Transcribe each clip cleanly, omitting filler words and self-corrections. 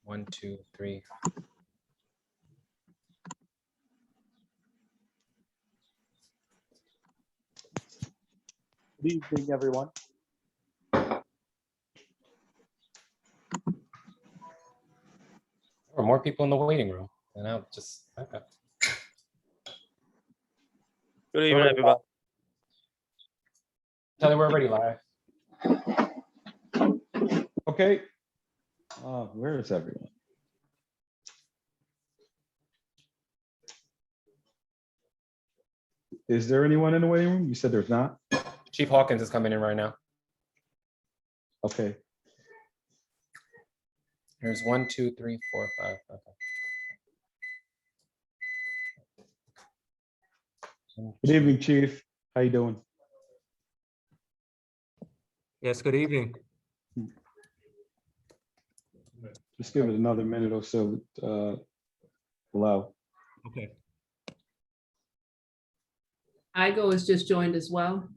1, 2, 3. Good evening, everyone. Or more people in the waiting room. And I'll just, okay. Good evening, everybody. Tell you we're already live. Okay. Where is everyone? Is there anyone in the waiting room? You said there's not? Chief Hawkins is coming in right now. Okay. There's 1, 2, 3, 4, 5. Okay. Good evening, Chief. How you doing? Yes, good evening. Just give it another minute or so. Allow. Okay. Igo has just joined as well.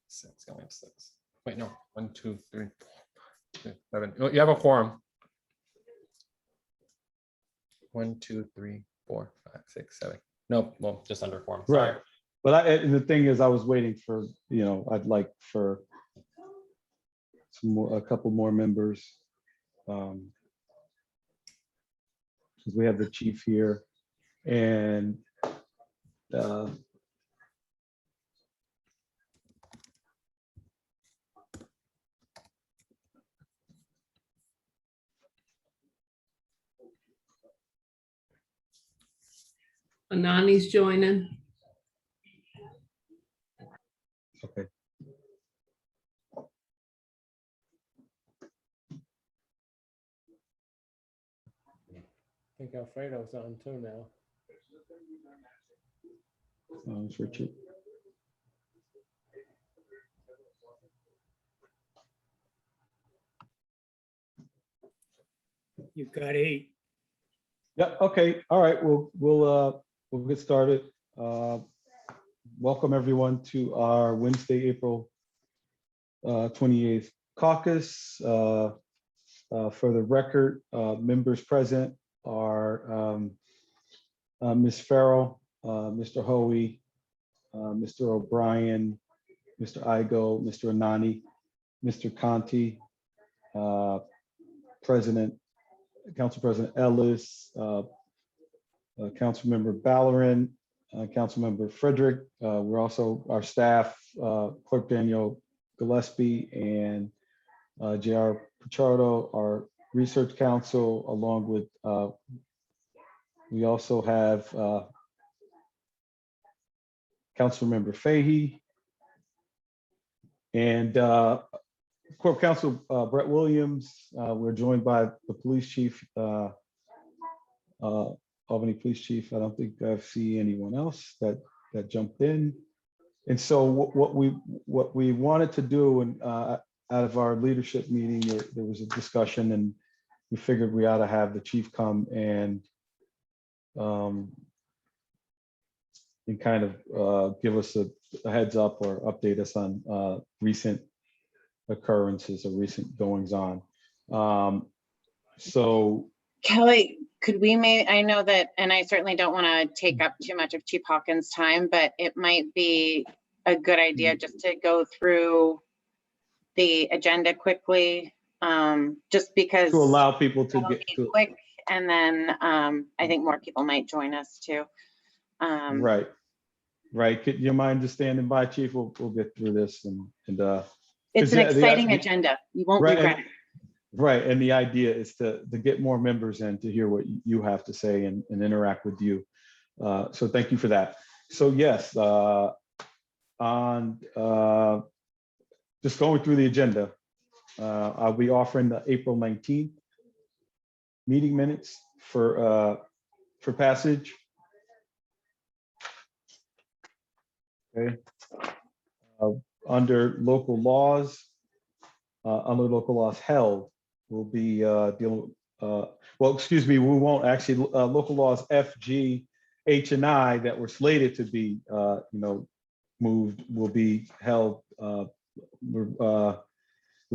Six, going 6. Wait, no. 1, 2, 3, 4, 5, 7. Oh, you have a quorum. 1, 2, 3, 4, 5, 6, 7. No, well, just under quorum. Sorry. Right. But and the thing is, I was waiting for, I'd like for a couple more members. Because we have the chief here and Anani's joining. okay. I think Alfredo's on too now. It's Richard. You've got 8. Yeah, okay. All right. We'll get started. Welcome everyone to our Wednesday, April 28th caucus. For the record, members present are Ms. Farrell, Mr. Hoey, Mr. O'Brien, Mr. Igo, Mr. Anani, Mr. Conti, Council President Ellis, Councilmember Ballerin, Councilmember Frederick. We're also our staff, Clerk Daniel Gillespie and J.R. Pichardo, our research council, along with we also have Councilmember Fahey and Corp Counsel Brett Williams. We're joined by the police chief, Albany Police Chief. I don't think I see anyone else that jumped in. And so what we wanted to do, and out of our leadership meeting, there was a discussion, and we figured we ought to have the chief come and kind of give us a heads up or update us on recent occurrences or recent goings on. So Kelly, could we I know that, and I certainly don't want to take up too much of Chief Hawkins' time, but it might be a good idea just to go through the agenda quickly, just because to allow people to it'll get be to quick, and then I think more people might join us too. right. Could you mind just standing by, Chief? We'll get through this and It's an exciting agenda. You won't regret it. Right, and the idea is to get more members in to hear what you have to say and interact with you. So thank you for that. So yes, on just going through the agenda, I'll be offering the April 19th meeting minutes for passage. Okay. Under local laws held, we'll be dealing, well, excuse me, we won't actually, local laws FG H and I that were slated to be, moved will be held with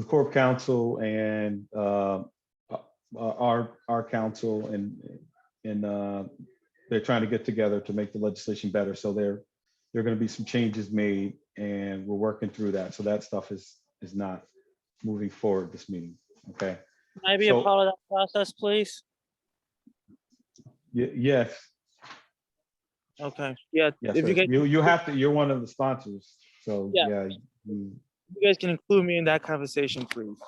Corp Council and our council, and they're trying to get together to make the legislation better. So there are going to be some changes made, and we're working through that. So that stuff is not moving forward this meeting. Okay. Can I be So- a part of that process, please? Yes. Okay, yeah, Yes. if you guys, You have to. You're one of the sponsors. So Yeah. you- you guys can include me in that conversation, please.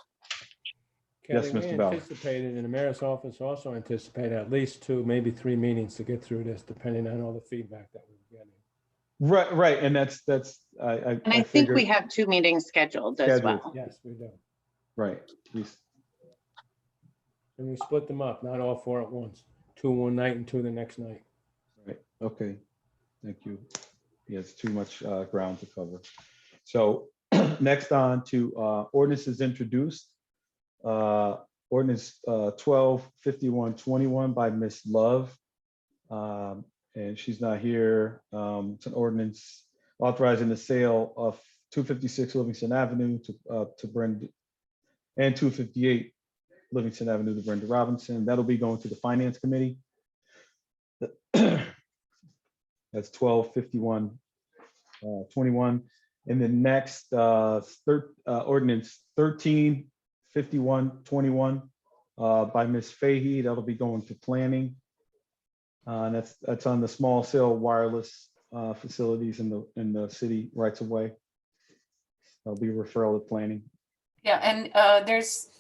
Yes, Kelly, we Mr. Bell. anticipated, and the mayor's office also anticipated at least 2, maybe 3 meetings to get through this, depending on all the feedback that we're getting. Right. And that's And I think we have 2 meetings scheduled as Scheduled. well. Yes, we do. right. And we split them up, not all 4 at once. 2 one night and 2 the next night. Right, okay, thank you. Yeah, it's too much ground to cover. So next on to ordinances introduced. Ordinance 125121 by Ms. Love. And she's not here. It's an ordinance authorizing the sale of 256 Livingston Avenue to Brenda, and 258 Livingston Avenue to Brenda Robinson. That'll be going to the Finance Committee. That's 125121. And the next ordinance 135121 by Ms. Fahey. That'll be going to planning. And that's on the small cell wireless facilities in the city rights of way. That'll be referral to planning. Yeah, and there's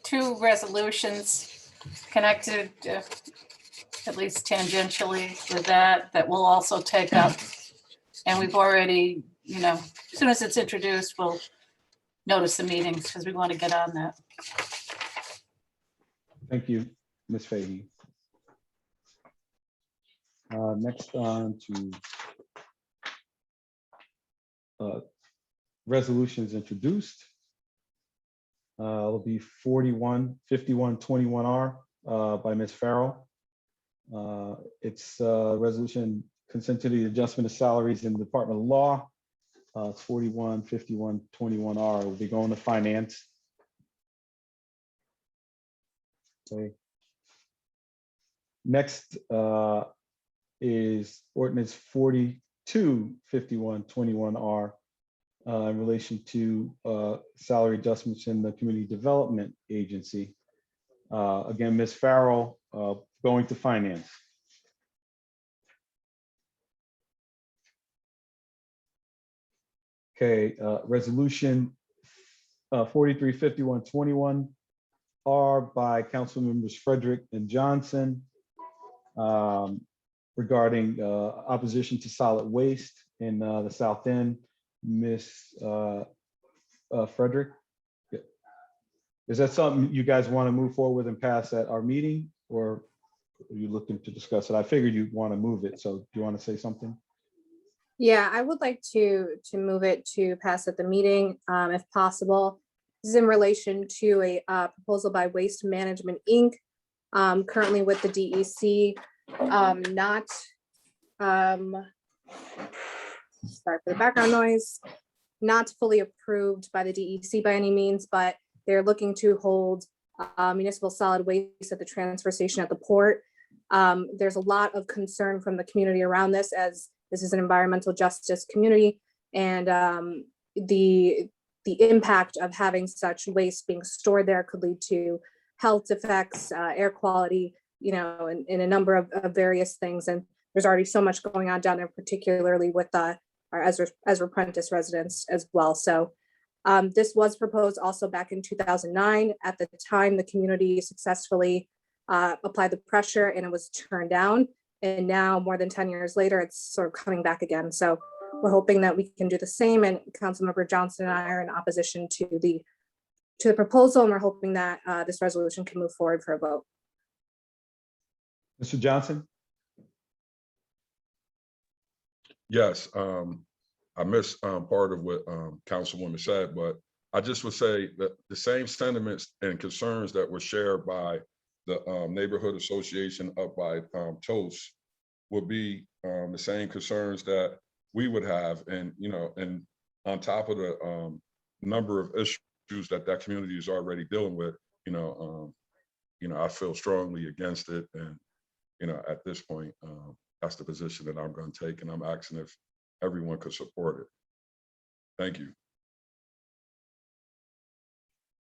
2 resolutions connected, at least tangentially with that we'll also take up. And we've already, as soon as it's introduced, we'll notice the meetings because we want to get on that. Thank you, Ms. Fahey. Next on to resolutions introduced. It'll be 415121R by Ms. Farrell. It's a resolution consent to the adjustment of salaries in the Department of Law. It's 415121R. Will be going to finance. Okay. Next is ordinance 425121R in relation to salary adjustments in the Community Development Agency. Again, Ms. Farrell going to finance. Okay, resolution 435121R by council members Frederick and Johnson regarding opposition to solid waste in the South End. Miss Frederick, is that something you guys want to move forward with and pass at our meeting, or are you looking to discuss it? I figured you'd want to move it, so do you want to say something? Yeah, I would like to move it to pass at the meeting, if possible. This is in relation to a proposal by Waste Management, Inc., currently with the DEC, not, sorry for the background noise, not fully approved by the DEC by any means, but they're looking to hold municipal solid waste at the transfer station at the port. There's a lot of concern from the community around this, as this is an environmental justice community, and the impact of having such waste being stored there could lead to health effects, air quality, in a number of various things. And there's already so much going on down there, particularly with our Ezra Prentice residents as well. So this was proposed also back in 2009. At the time, the community successfully applied the pressure and it was turned down. And now, more than 10 years later, it's sort of coming back again. So we're hoping that we can do the same. And Councilmember Johnson and I are in opposition to the proposal, and we're hoping that this resolution can move forward for a vote. Mr. Johnson? Yes, I missed part of what Councilwoman said, but I just would say that the same sentiments and concerns that were shared by the neighborhood association up by Toast would be the same concerns that we would have, and and on top of the number of issues that community is already dealing with, I feel strongly against it, and at this point, that's the position that I'm going to take, and I'm asking if everyone could support it. Thank you.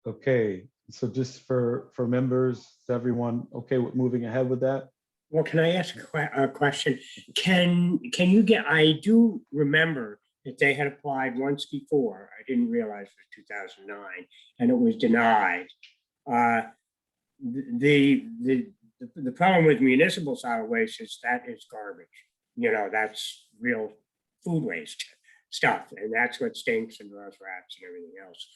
Okay, so just for members, is everyone okay with moving ahead with that? Well, can I ask a question? Can you get, I do remember that they had applied once before. I didn't realize it was 2009, and it was denied. The problem with municipal solid waste is that it's garbage. That's real food waste stuff, and that's what stinks and draws rats and everything else.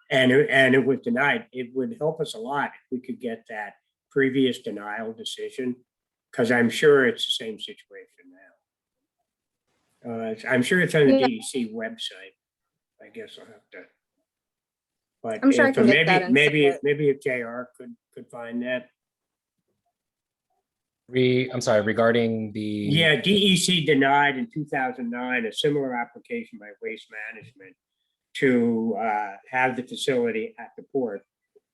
And it was denied. It would help us a lot if we could get that previous denial decision, because I'm sure it's the same situation now. I'm sure it's on the DEC website. I guess I'll have to. But I'm sure I if- can get that and maybe send it. maybe if JR could find that. I'm sorry, regarding the. Yeah, DEC denied in 2009 a similar application by Waste Management to have the facility at the port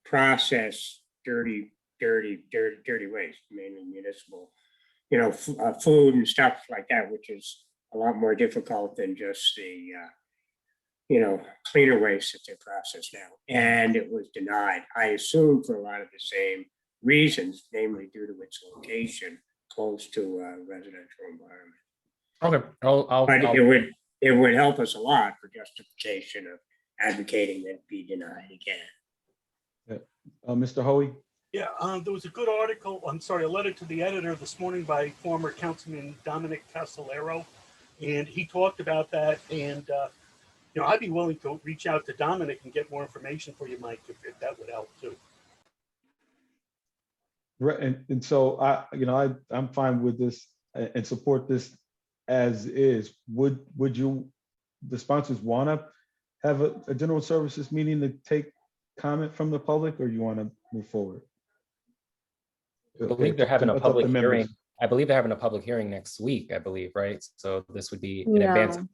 process dirty waste, mainly municipal, food and stuff like that, which is a lot more difficult than just the, cleaner waste that they process now. And it was denied, I assume, for a lot of the same reasons, namely due to its location close to a residential environment. Okay, But it would help us a lot for justification of advocating that it be denied again. Mr. Hoey? Yeah, there was a good article, a letter to the editor this morning by former Councilman Dominic Castellero, and he talked about that, and I'd be willing to reach out to Dominic and get more information for you, Mike, if that would help too. Right, and so I'm fine with this and support this as is. Would the sponsors want to have a general services meeting to take comment from the public, or you want to move forward? I believe they're having a That's up to public members. hearing. I believe they're having a public hearing next week, I believe, right? So this would be in advance. No.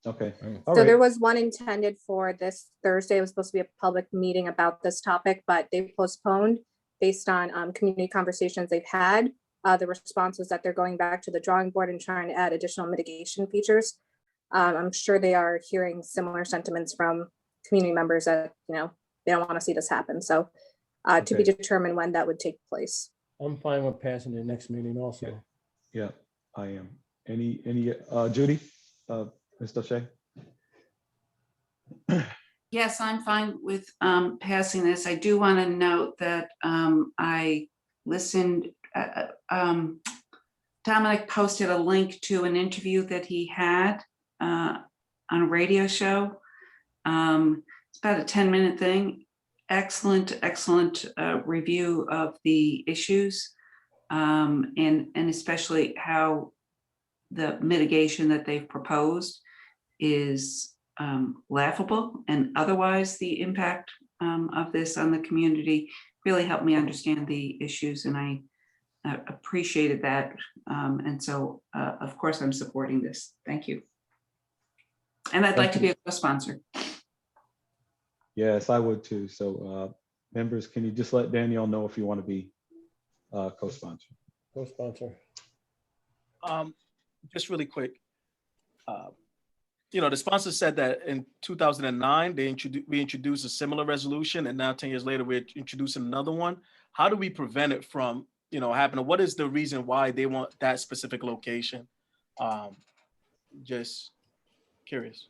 Okay. Mm. All So right. there was one intended for this Thursday. It was supposed to be a public meeting about this topic, but they postponed based on community conversations they've had. The response was that they're going back to the drawing board and trying to add additional mitigation features. I'm sure they are hearing similar sentiments from community members that, they don't want to see this happen. So to be Okay. determined when that would take place. I'm fine with passing the next meeting also. Yeah, I am. Any Judy, Mr. O'Shea? Yes, I'm fine with passing this. I do want to note that I listened, Dominic posted a link to an interview that he had on a radio show. It's about a 10-minute thing. Excellent review of the issues, and especially how the mitigation that they've proposed is laughable, and otherwise the impact of this on the community really helped me understand the issues, and I appreciated that. And so, of course, I'm supporting this. Thank you. And I'd like to be a co-sponsor. Yes, I would too. So members, can you just let Danielle know if you want to be co-sponsor? Co-sponsor. Just really quick. The sponsor said that in 2009, we introduced a similar resolution, and now 10 years later, we're introducing another one. How do we prevent it from, happening? What is the reason why they want that specific location? Just curious.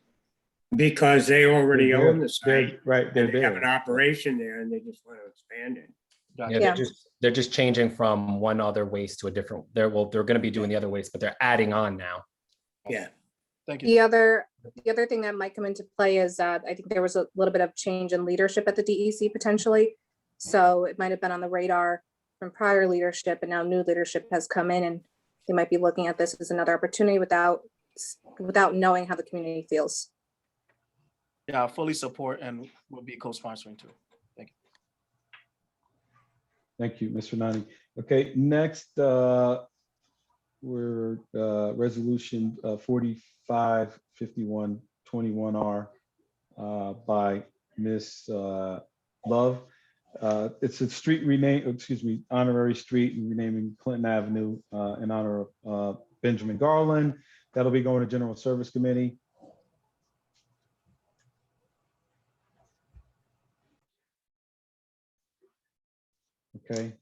Because they already They're own the site. Right, And they have there. an operation there, and they just want to expand it. Yeah, they're just changing from one other waste to a different. They're going to be doing the other waste, but they're adding on now. Yeah. Thank you. The other thing that might come into play is that I think there was a little bit of change in leadership at the DEC potentially. So it might have been on the radar from prior leadership, and now new leadership has come in, and they might be looking at this as another opportunity without knowing how the community feels. Yeah, I fully support and will be co-sponsoring too. Thank you. Thank you, Mr. Nani. Okay, next, we're resolution 455121R by Miss Love. It's a street rename, honorary street and renaming Clinton Avenue in honor of Benjamin Garland. That'll be going to General Service Committee. Okay.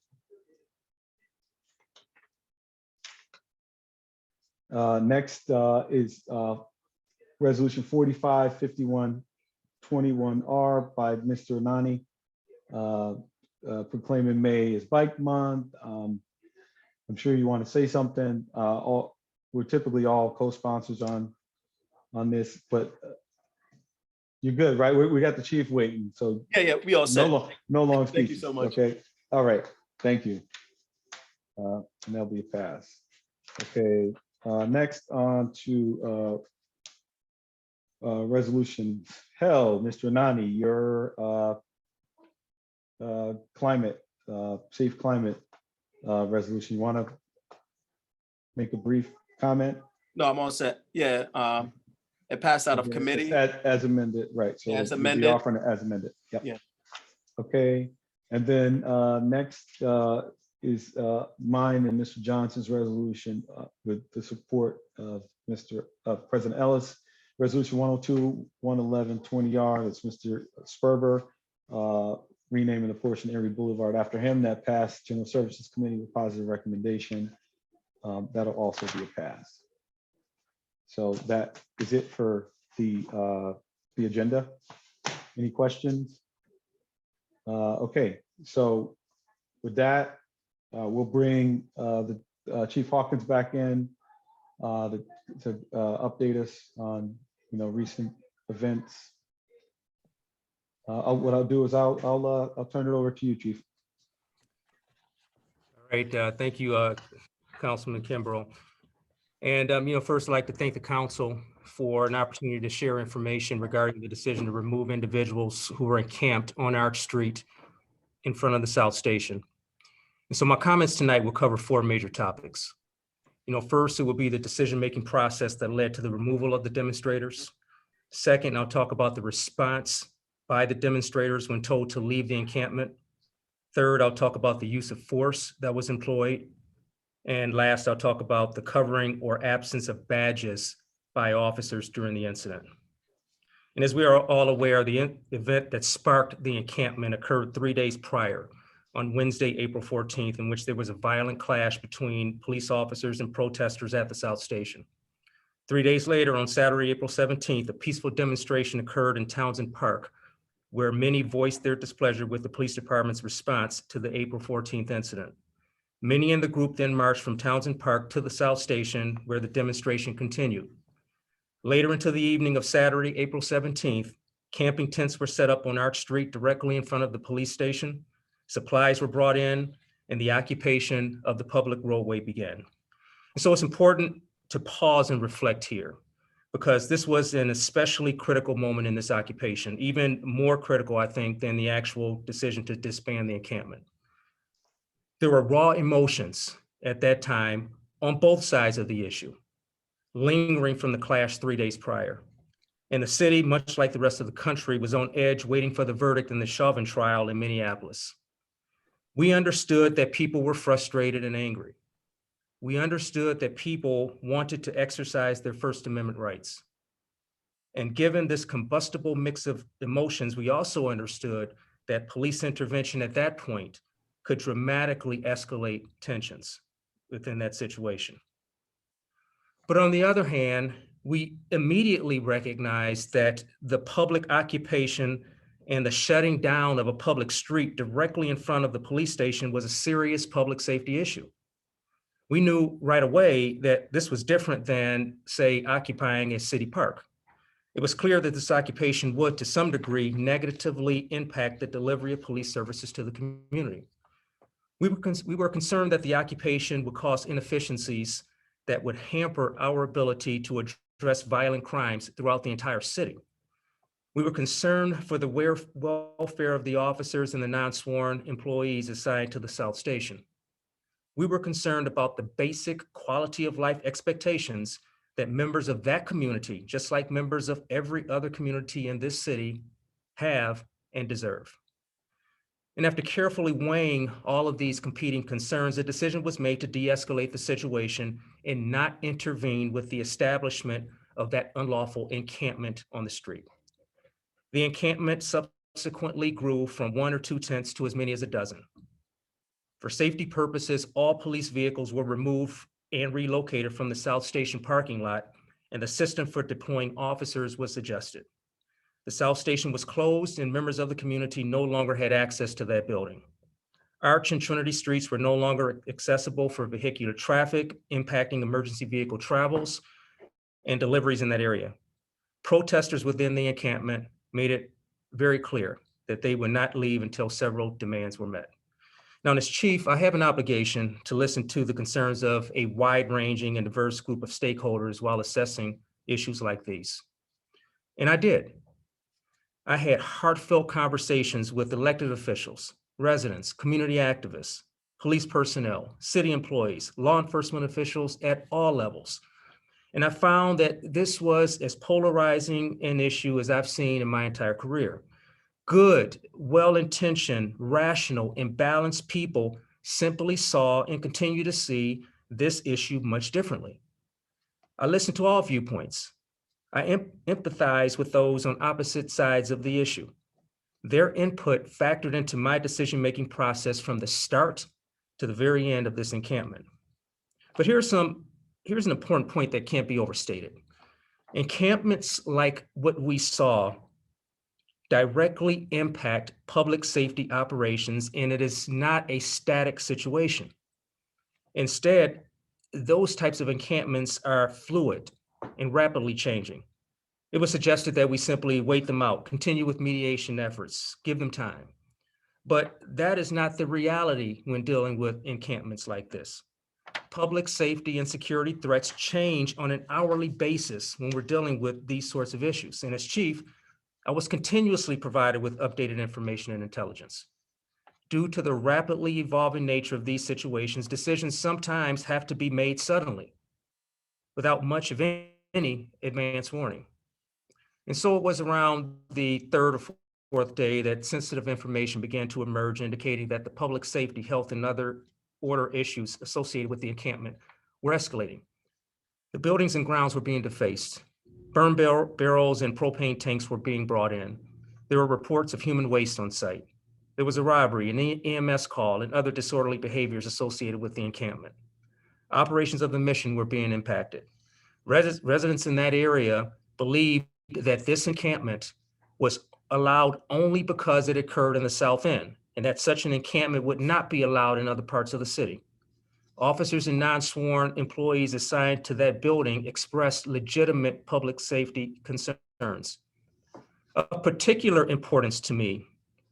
Next is resolution 455121R by Mr. Anani, proclaiming May as Bike Month. I'm sure you want to say something. We're typically all co-sponsors on this, but you're good, right? We got the chief waiting, so Yeah, we all set. no long Thank you speeches. so much. Okay, all right, thank you. And that'll be a pass. Okay, next on to resolution hell. Mr. Anani, your climate, safe climate resolution. You want to make a brief comment? No, I'm all set. Yeah, it passed out of Okay, committee. it's as amended, right? So As we'll be amended. offering it as amended. Yep. Yeah. Okay, and then next is mine and Mr. Johnson's resolution with the support of President Ellis. Resolution 102-111-20R. That's Mr. Sperber, renaming the portion Erie Boulevard after him. That passed General Services Committee with positive recommendation. That'll also be a pass. So that is it for the agenda. Any questions? Okay, so with that, we'll bring the Chief Hawkins back in to update us on recent events. What I'll do is I'll turn it over to you, Chief. All right, thank you, Councilman Kimbrough. And, first I'd like to thank the council for an opportunity to share information regarding the decision to remove individuals who were encamped on Arch Street in front of the South Station. And so my comments tonight will cover four major topics. First, it will be the decision-making process that led to the removal of the demonstrators. Second, I'll talk about the response by the demonstrators when told to leave the encampment. Third, I'll talk about the use of force that was employed. And last, I'll talk about the covering or absence of badges by officers during the incident. And as we are all aware, the event that sparked the encampment occurred 3 days prior, on Wednesday, April 14th, in which there was a violent clash between police officers and protesters at the South Station. 3 days later, on Saturday, April 17th, a peaceful demonstration occurred in Townsend Park, where many voiced their displeasure with the police department's response to the April 14th incident. Many in the group then marched from Townsend Park to the South Station, where the demonstration continued. Later into the evening of Saturday, April 17th, camping tents were set up on Arch Street directly in front of the police station. Supplies were brought in, and the occupation of the public roadway began. And so it's important to pause and reflect here, because this was an especially critical moment in this occupation, even more critical, I think, than the actual decision to disband the encampment. There were raw emotions at that time on both sides of the issue, lingering from the clash 3 days prior. And the city, much like the rest of the country, was on edge waiting for the verdict in the Chauvin trial in Minneapolis. We understood that people were frustrated and angry. We understood that people wanted to exercise their First Amendment rights. And given this combustible mix of emotions, we also understood that police intervention at that point could dramatically escalate tensions within that situation. But on the other hand, we immediately recognized that the public occupation and the shutting down of a public street directly in front of the police station was a serious public safety issue. We knew right away that this was different than, say, occupying a city park. It was clear that this occupation would, to some degree, negatively impact the delivery of police services to the community. We were concerned that the occupation would cause inefficiencies that would hamper our ability to address violent crimes throughout the entire city. We were concerned for the welfare of the officers and the non-sworn employees assigned to the South Station. We were concerned about the basic quality of life expectations that members of that community, just like members of every other community in this city, have and deserve. And after carefully weighing all of these competing concerns, a decision was made to de-escalate the situation and not intervene with the establishment of that unlawful encampment on the street. The encampment subsequently grew from 1 or 2 tents to as many as a dozen. For safety purposes, all police vehicles were removed and relocated from the South Station parking lot, and the system for deploying officers was adjusted. The South Station was closed and members of the community no longer had access to that building. Arch and Trinity Streets were no longer accessible for vehicular traffic, impacting emergency vehicle travels and deliveries in that area. Protesters within the encampment made it very clear that they would not leave until several demands were met. Now, as chief, I have an obligation to listen to the concerns of a wide-ranging and diverse group of stakeholders while assessing issues like these. And I did. I had heartfelt conversations with elected officials, residents, community activists, police personnel, city employees, law enforcement officials at all levels. And I found that this was as polarizing an issue as I've seen in my entire career. Good, well-intentioned, rational, and balanced people simply saw and continue to see this issue much differently. I listened to all viewpoints. I empathize with those on opposite sides of the issue. Their input factored into my decision-making process from the start to the very end of this encampment. But here's an important point that can't be overstated. Encampments like what we saw directly impact public safety operations, and it is not a static situation. Instead, those types of encampments are fluid and rapidly changing. It was suggested that we simply wait them out, continue with mediation efforts, give them time. But that is not the reality when dealing with encampments like this. Public safety and security threats change on an hourly basis when we're dealing with these sorts of issues. And as chief, I was continuously provided with updated information and intelligence. Due to the rapidly evolving nature of these situations, decisions sometimes have to be made suddenly, without much of any advance warning. And so it was around the 3rd or 4th day that sensitive information began to emerge, indicating that the public safety, health, and other order issues associated with the encampment were escalating. The buildings and grounds were being defaced. Burn barrels and propane tanks were being brought in. There were reports of human waste on site. There was a robbery, an EMS call, and other disorderly behaviors associated with the encampment. Operations of the mission were being impacted. Residents in that area believed that this encampment was allowed only because it occurred in the South End, and that such an encampment would not be allowed in other parts of the city. Officers and non-sworn employees assigned to that building expressed legitimate public safety concerns. Of particular importance to me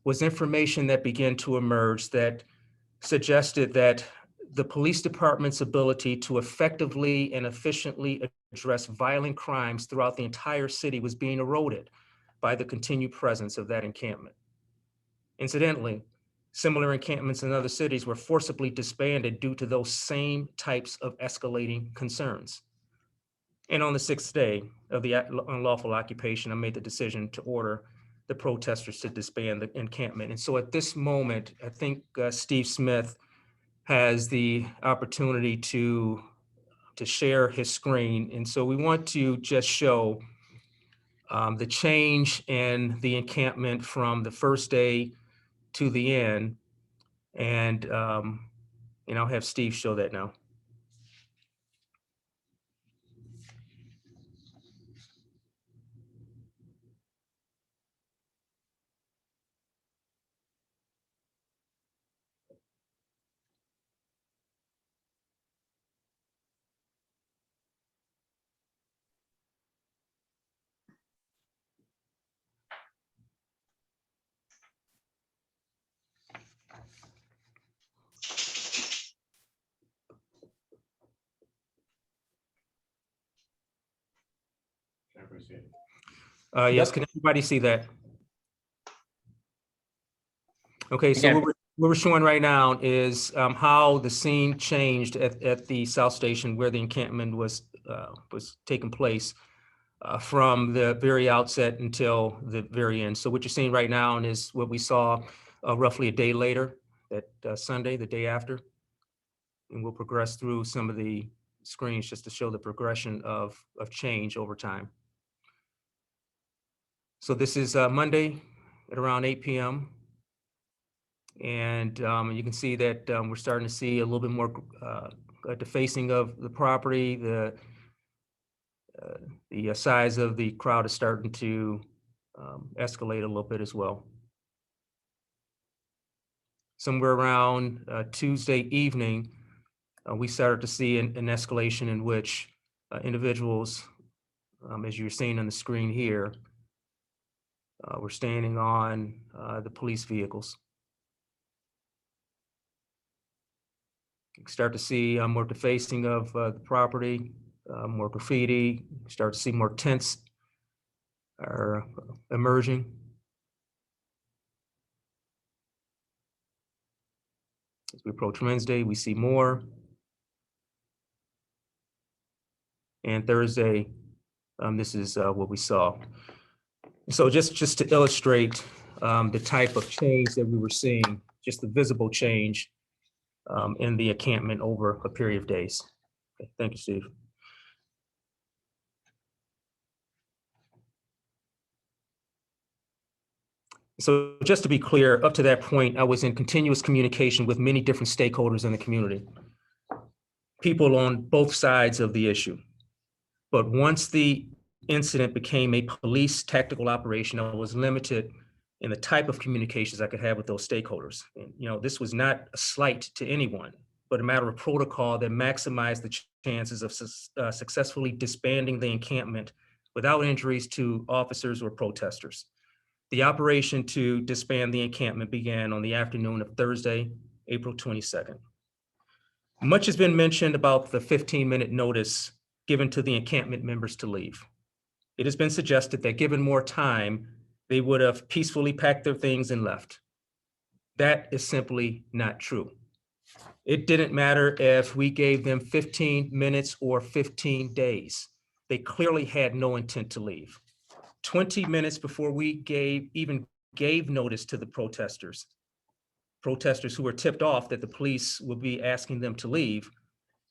was information that began to emerge that suggested that the police department's ability to effectively and efficiently address violent crimes throughout the entire city was being eroded by the continued presence of that encampment. Incidentally, similar encampments in other cities were forcibly disbanded due to those same types of escalating concerns. And on the 6th day of the unlawful occupation, I made the decision to order the protesters to disband the encampment. And so at this moment, I think Steve Smith has the opportunity to share his screen. And so we want to just show the change in the encampment from the first day to the end. And I'll have Steve show that now. Yes, can everybody see that? Okay, so What we're showing right now is how the scene changed at the South Station where the encampment was taking place from the very outset until the very end. So what you're seeing right now is what we saw roughly a day later, that Sunday, the day after. And we'll progress through some of the screens just to show the progression of change over time. So this is Monday at around 8 p.m. And you can see that we're starting to see a little bit more defacing of the property. The size of the crowd is starting to escalate a little bit as well. Somewhere around Tuesday evening, we started to see an escalation in which individuals, as you're seeing on the screen here, were standing on the police vehicles. You can start to see more defacing of the property, more graffiti, start to see more tents are emerging. As we approach Wednesday, we see more. And Thursday, this is what we saw. So just to illustrate the type of change that we were seeing, just the visible change in the encampment over a period of days. Okay, thank you, Steve. So just to be clear, up to that point, I was in continuous communication with many different stakeholders in the community, people on both sides of the issue. But once the incident became a police tactical operation, I was limited in the type of communications I could have with those stakeholders. And, you know, this was not a slight to anyone, but a matter of protocol that maximized the chances of successfully disbanding the encampment without injuries to officers or protesters. The operation to disband the encampment began on the afternoon of Thursday, April 22nd. Much has been mentioned about the 15-minute notice given to the encampment members to leave. It has been suggested that given more time, they would have peacefully packed their things and left. That is simply not true. It didn't matter if we gave them 15 minutes or 15 days. They clearly had no intent to leave. 20 minutes before we even gave notice to the protesters who were tipped off that the police would be asking them to leave,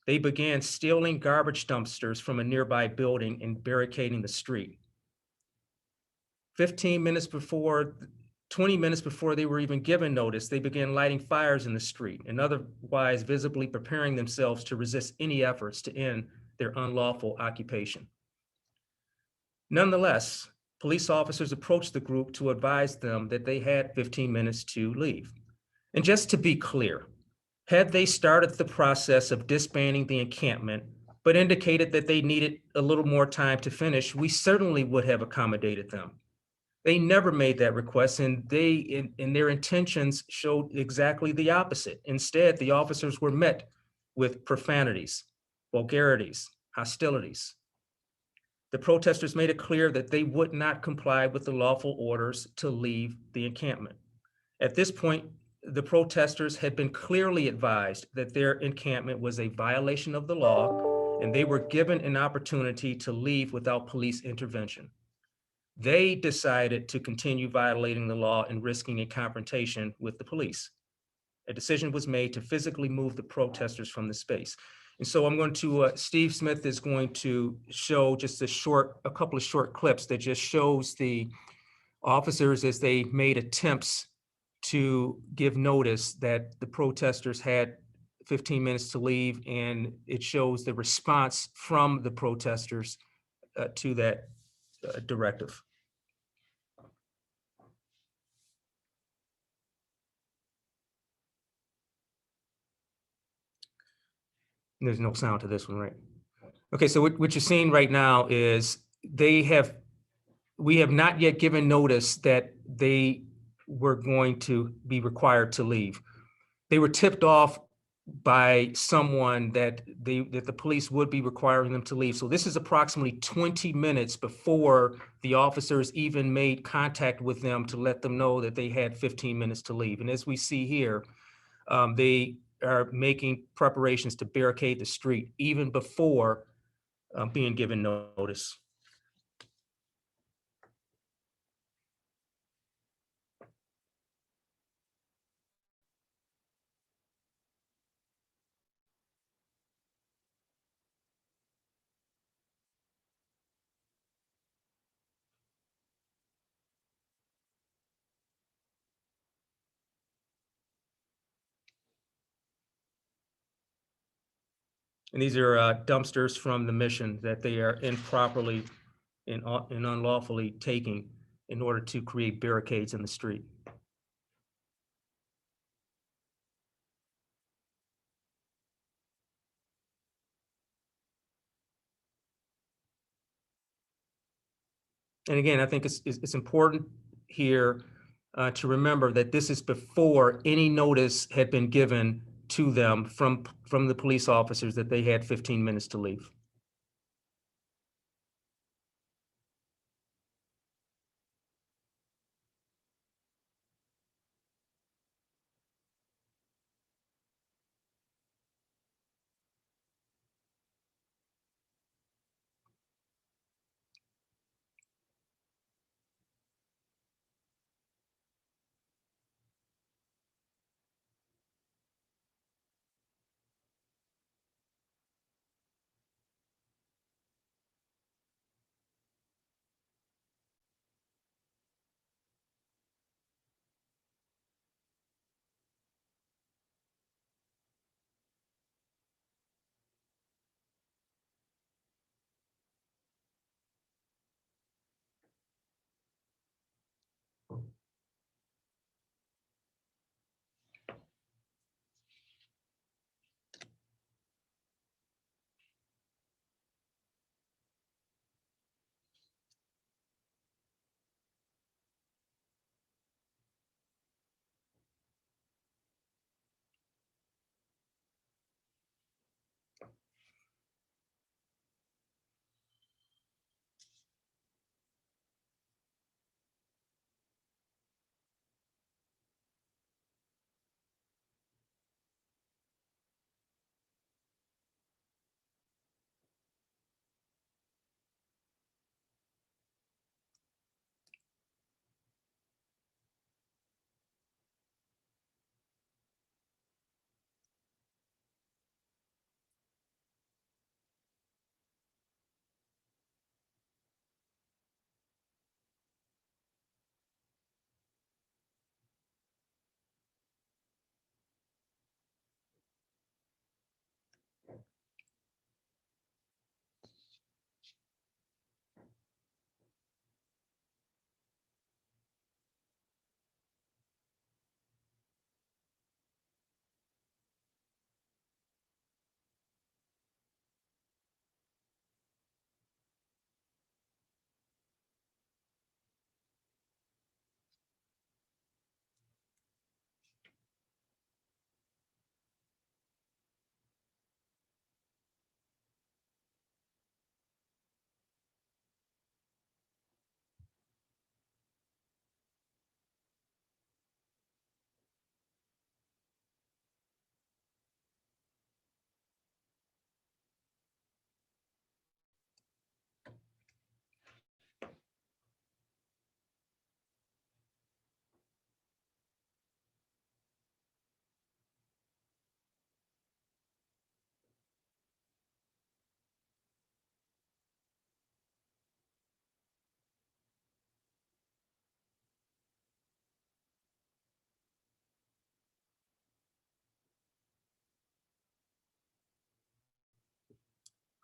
they began stealing garbage dumpsters from a nearby building and barricading the street. 20 minutes before they were even given notice, they began lighting fires in the street and otherwise visibly preparing themselves to resist any efforts to end their unlawful occupation. Nonetheless, police officers approached the group to advise them that they had 15 minutes to leave. And just to be clear, had they started the process of disbanding the encampment, but indicated that they needed a little more time to finish, we certainly would have accommodated them. They never made that request, and their intentions showed exactly the opposite. Instead, the officers were met with profanities, vulgarities, hostilities. The protesters made it clear that they would not comply with the lawful orders to leave the encampment. At this point, the protesters had been clearly advised that their encampment was a violation of the law, and they were given an opportunity to leave without police intervention. They decided to continue violating the law and risking a confrontation with the police. A decision was made to physically move the protesters from the space. And so I'm going to, Steve Smith is going to show just a couple of short clips that just shows the officers as they made attempts to give notice that the protesters had 15 minutes to leave, and it shows the response from the protesters to that directive. There's no sound to this one, right? Okay, so what you're seeing right now is we have not yet given notice that they were going to be required to leave. They were tipped off by someone that the police would be requiring them to leave. So this is approximately 20 minutes before the officers even made contact with them to let them know that they had 15 minutes to leave. And as we see here, they are making preparations to barricade the street even before being given notice. And these are dumpsters from the mission that they are improperly and unlawfully taking in order to create barricades in the street. And again, I think it's important here to remember that this is before any notice had been given to them from the police officers that they had 15 minutes to leave.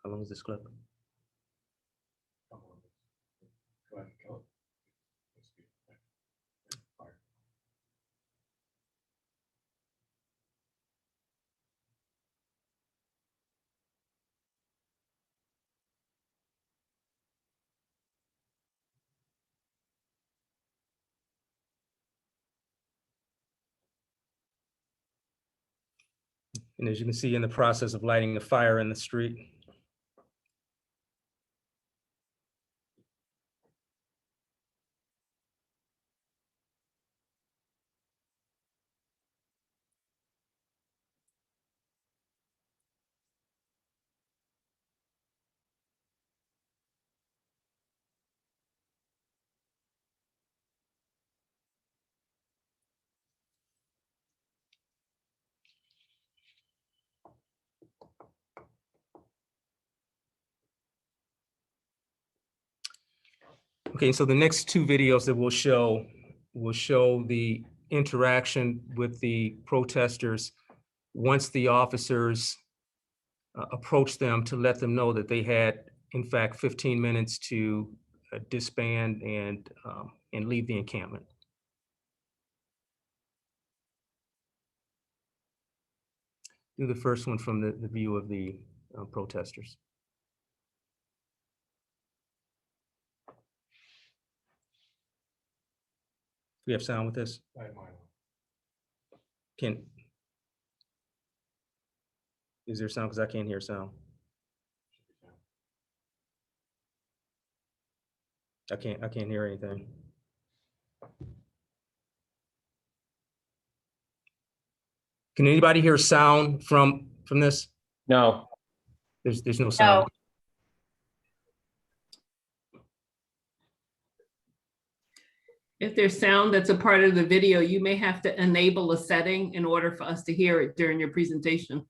How long is this clip? And as you can see, in the process of lighting the fire in the street. Okay, so the next two videos that we'll show the interaction with the protesters once the officers approached them to let them know that they had, in fact, 15 minutes to disband and leave the encampment. Do the first one from the view of the protesters. We have sound with this? Is there sound? Because I can't hear sound. I can't hear anything. Can anybody hear sound from this? No. There's no sound. If there's sound that's a part of the video, you may have to enable a setting in order for us to hear it during your presentation.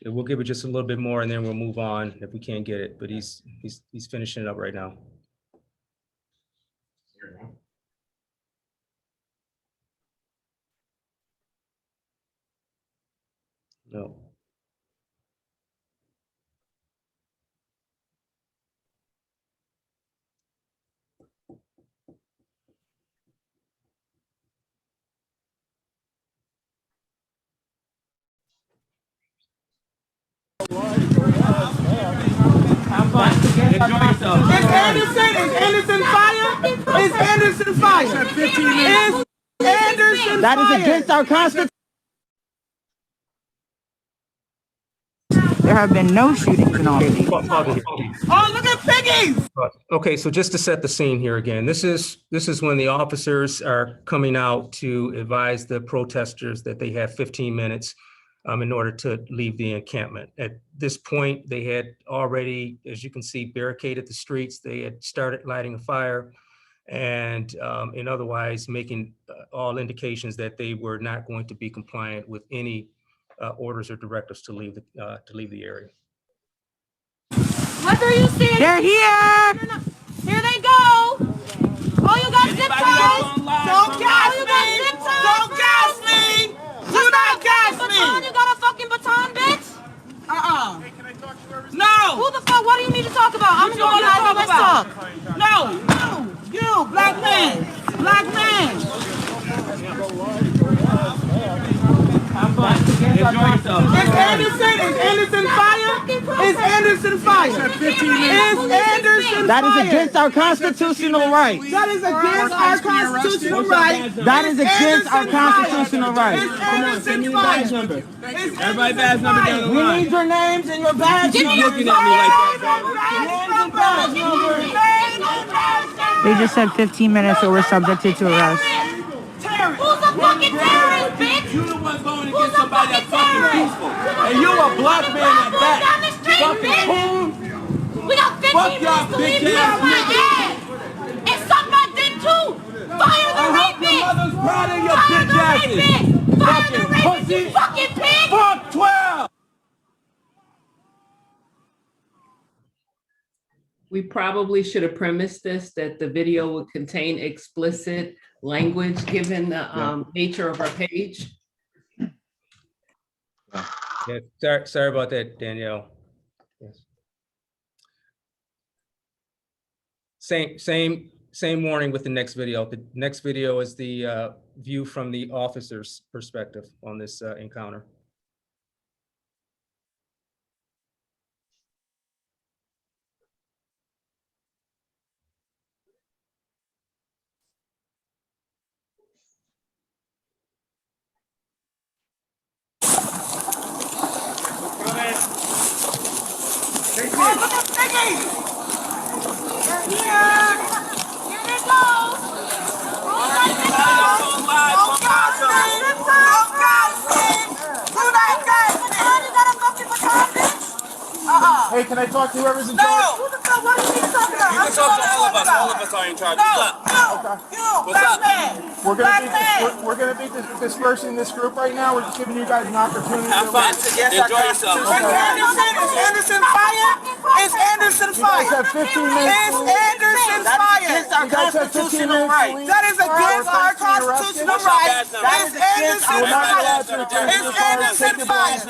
Yeah, we'll give it just a little bit more and then we'll move on if we can't get it, but he's finishing it up right now. No. Is Anderson fire? Is Anderson fire? Is Anderson That is against our constitution. There have been no shootings in all cities. Oh, look at piggies! Okay, so just to set the scene here again, this is when the officers are coming out to advise the protesters that they have 15 minutes in order to leave the encampment. At this point, they had already, as you can see, barricaded the streets. They had started lighting a fire and otherwise making all indications that they were not going to be compliant with any orders or directives to leave the area. What are you seeing? They're here! Here they go! Oh, you got zip ties! Don't gas me! Don't gas me! Do not gas me! You got a fucking baton, bitch? Hey, can I talk to her? No! Who the fuck? What do you need to talk about? I'm going to talk about. No! You, black man! Black man! Is Anderson fire? Is Anderson fire? Is Anderson That fire? is against our constitutional rights. That is against our constitutional right. That is against our constitutional Is rights. Anderson fire? Everybody badge number down the line. We need your names and your badge. Give me your looking at me like that. They just said 15 minutes or we're subjected to arrest. Who's a fucking terrorist, bitch? You the one going against somebody that's fucking peaceful. And you a black man at that. Fucking coon. We got 15 minutes to leave here on my ass. hope your mother's proud of your bitch asses. Fucking pussy. Fucking pig. Fuck 12. We probably should have premised this, that the video would contain explicit language, given the nature of our page. Yeah, sorry about that, Danielle. Yes. Same warning with the next video. The next video is the view from the officer's perspective on this encounter. Hey, can I talk to whoever's in charge? Who the fuck? What are you talking about? You can talk to all of us. All of us are in charge. What's up? We're gonna be dispersing this group right now. We're just giving you guys an opportunity. Have fun. Enjoy yourself. Is Anderson fired? Is Anderson fired? You guys have 15 minutes. Is Anderson fired? You guys have 15 minutes. That is against our constitutional rights. Is Anderson fired? Is Anderson fired?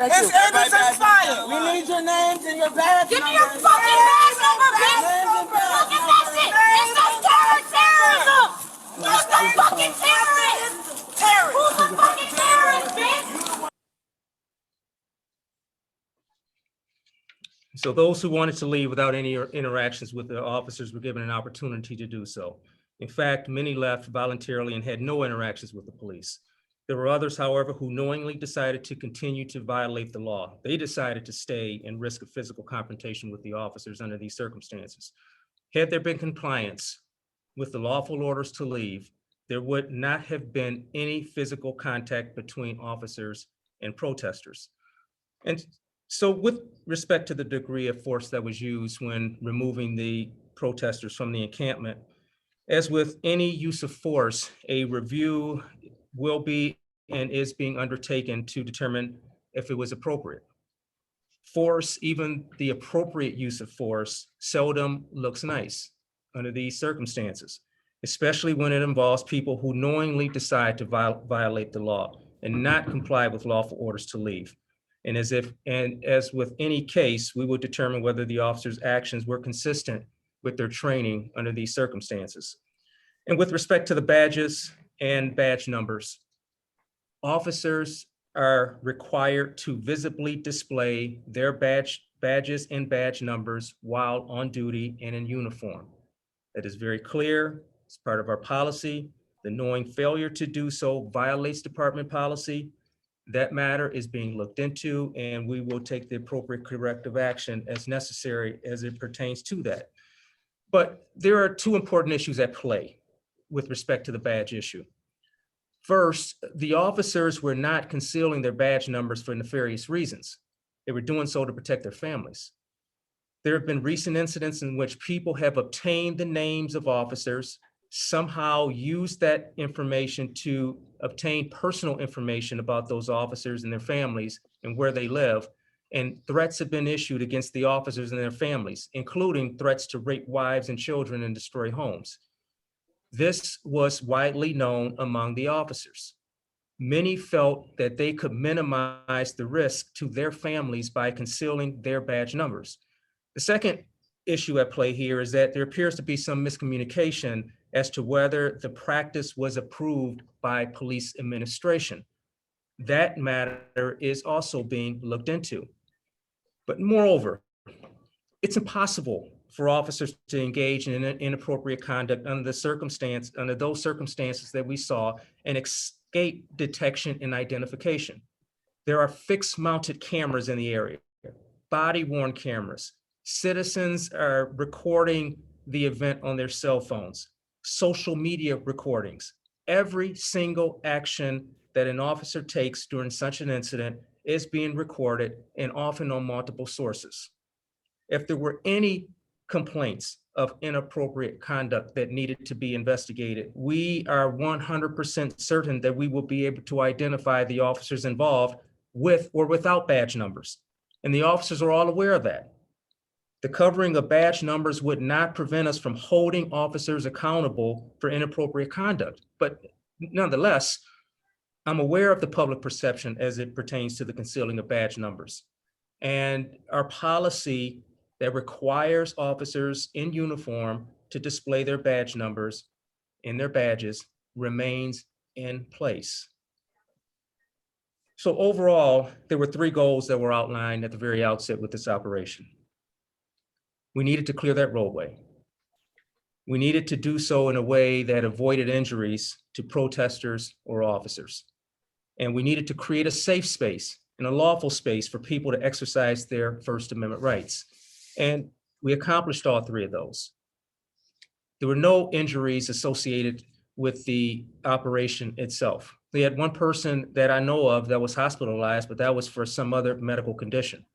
Is Anderson fired? We need your names and your badge. Give me your fucking badge number, bitch! Look at that shit! It's just terrorism! Who's the fucking terrorist? Who's the fucking terrorist, bitch? So those who wanted to leave without any interactions with the officers were given an opportunity to do so. In fact, many left voluntarily and had no interactions with the police. There were others, however, who knowingly decided to continue to violate the law. They decided to stay and risk a physical confrontation with the officers under these circumstances. Had there been compliance with the lawful orders to leave, there would not have been any physical contact between officers and protesters. And so with respect to the degree of force that was used when removing the protesters from the encampment, as with any use of force, a review will be and is being undertaken to determine if it was appropriate. Force, even the appropriate use of force, seldom looks nice under these circumstances, especially when it involves people who knowingly decide to violate the law and not comply with lawful orders to leave. And as with any case, we will determine whether the officers' actions were consistent with their training under these circumstances. And with respect to the badges and badge numbers, officers are required to visibly display their badges and badge numbers while on duty and in uniform. That is very clear. It's part of our policy. The knowing failure to do so violates department policy. That matter is being looked into, and we will take the appropriate corrective action as necessary as it pertains to that. But there are two important issues at play with respect to the badge issue. First, the officers were not concealing their badge numbers for nefarious reasons. They were doing so to protect their families. There have been recent incidents in which people have obtained the names of officers, somehow used that information to obtain personal information about those officers and their families and where they live. And threats have been issued against the officers and their families, including threats to rape wives and children and destroy homes. This was widely known among the officers. Many felt that they could minimize the risk to their families by concealing their badge numbers. The second issue at play here is that there appears to be some miscommunication as to whether the practice was approved by police administration. That matter is also being looked into. But moreover, it's impossible for officers to engage in inappropriate conduct under those circumstances that we saw and escape detection and identification. There are fixed mounted cameras in the area, body-worn cameras. Citizens are recording the event on their cell phones, social media recordings. Every single action that an officer takes during such an incident is being recorded and often on multiple sources. If there were any complaints of inappropriate conduct that needed to be investigated, we are 100% certain that we will be able to identify the officers involved with or without badge numbers. And the officers are all aware of that. The covering of badge numbers would not prevent us from holding officers accountable for inappropriate conduct. But nonetheless, I'm aware of the public perception as it pertains to the concealing of badge numbers. And our policy that requires officers in uniform to display their badge numbers in their badges remains in place. So overall, there were 3 goals that were outlined at the very outset with this operation. We needed to clear that roadway. We needed to do so in a way that avoided injuries to protesters or officers. And we needed to create a safe space and a lawful space for people to exercise their First Amendment rights. And we accomplished all 3 of those. There were no injuries associated with the operation itself. We had 1 person that I know of that was hospitalized, but that was for some other medical condition.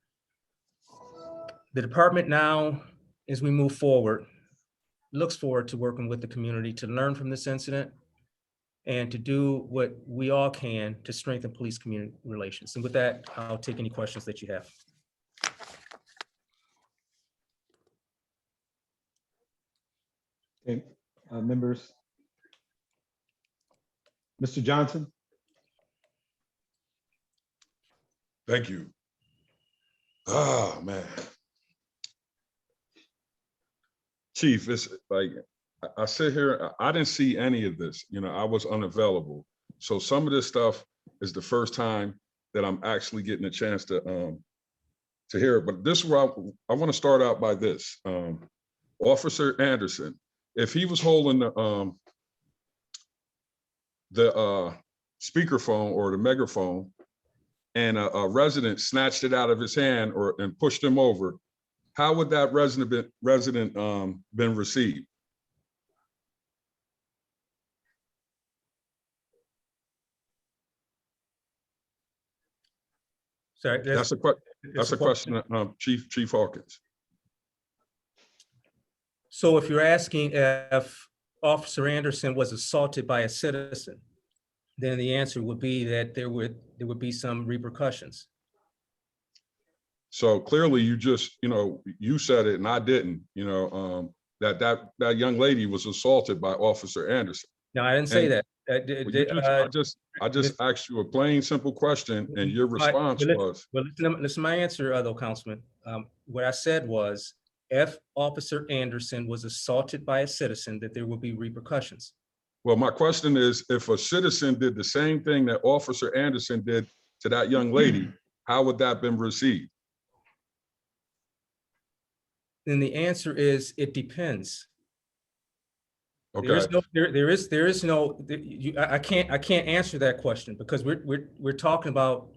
The department now, as we move forward, looks forward to working with the community to learn from this incident and to do what we all can to strengthen police-community relations. And with that, I'll take any questions that you have. Okay, members. Mr. Johnson? Thank you. Ah, man. Chief, it's like, I sit here, I didn't see any of this. You know, I was unavailable. So some of this stuff is the first time that I'm actually getting a chance to hear it. But this is where I want to start out by this. Officer Anderson, if he was holding the speakerphone or the megaphone and a resident snatched it out of his hand and pushed him over, how would that resident been received? Sorry, That's a question, Chief Hawkins. So if you're asking if Officer Anderson was assaulted by a citizen, then the answer would be that there would be some repercussions. So clearly you just, you said it and I didn't, that young lady was assaulted by Officer Anderson. No, I didn't say that. I just asked you a plain, simple question and your response was. Well, listen to my answer though, Councilman. What I said was, if Officer Anderson was assaulted by a citizen, that there will be repercussions. Well, my question is, if a citizen did the same thing that Officer Anderson did to that young lady, how would that been received? Then the answer is, it depends. Okay. There is no. I can't answer that question because we're talking about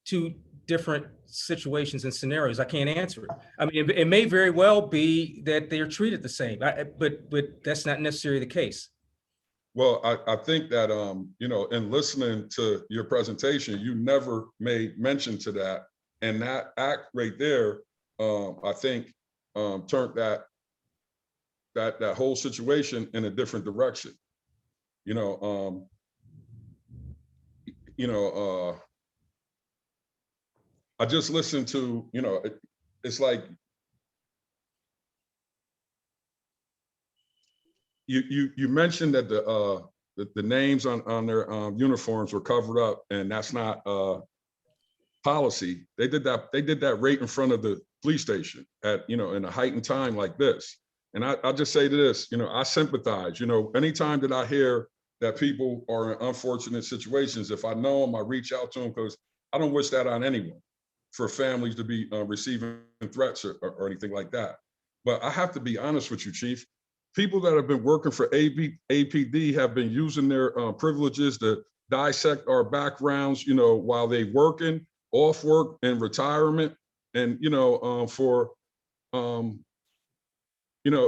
2 different situations and scenarios. I can't answer it. I mean, it may very well be that they are treated the same, but that's not necessarily the case. Well, I think that, in listening to your presentation, you never made mention to that. And that act right there, I think, turned that whole situation in a different direction. I just listened to, it's like, you mentioned that the names on their uniforms were covered up, and that's not policy. They did that right in front of the police station at in a heightened time like this. And I'll just say this, I sympathize. Anytime that I hear that people are in unfortunate situations, if I know them, I reach out to them because I don't wish that on anyone, for families to be receiving threats or anything like that. But I have to be honest with you, Chief. People that have been working for APD have been using their privileges to dissect our backgrounds, while they working, off work, and retirement, and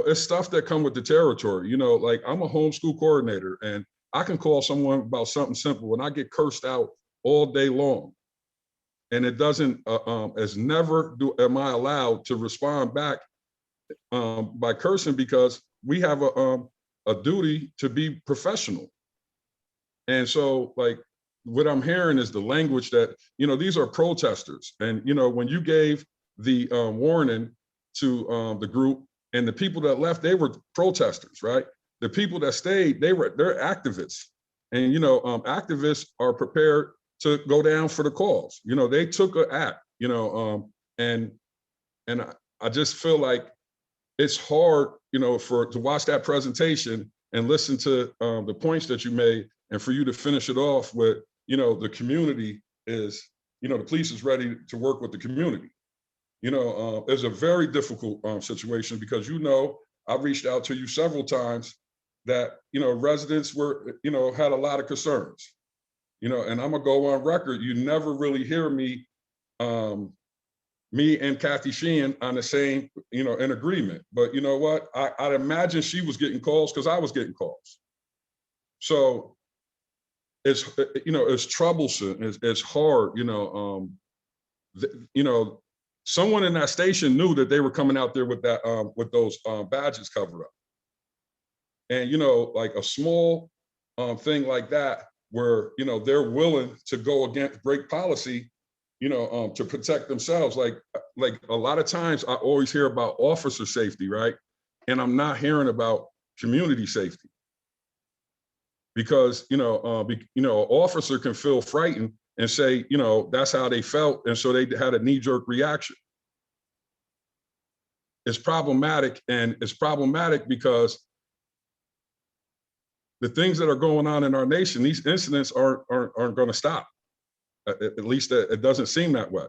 it's stuff that come with the territory. Like I'm a homeschool coordinator, and I can call someone about something simple, and I get cursed out all day long, and it doesn't, as never am I allowed to respond back by cursing because we have a duty to be professional. And so like what I'm hearing is the language that, these are protesters. And, when you gave the warning to the group and the people that left, they were protesters, right? The people that stayed, they're activists. And, activists are prepared to go down for the cause. They took an act, and I just feel like it's hard, to watch that presentation and listen to the points that you made, and for you to finish it off with, the community is, the police is ready to work with the community. It's a very difficult situation because, I've reached out to you several times that, residents were, had a lot of concerns, and I'm gonna go on record. You never really hear me, me and Kathy Sheehan on the same, in agreement. But you know what? I'd imagine she was getting calls because I was getting calls. So it's, it's troublesome. It's hard, someone in that station knew that they were coming out there with that, with those badges covered up. And, like a small thing like that, where, they're willing to go against break policy, to protect themselves. Like a lot of times I always hear about officer safety, right? And I'm not hearing about community safety. Because, an officer can feel frightened and say, that's how they felt. And so they had a knee-jerk reaction. It's problematic, and it's problematic because the things that are going on in our nation, these incidents aren't going to stop. At least it doesn't seem that way.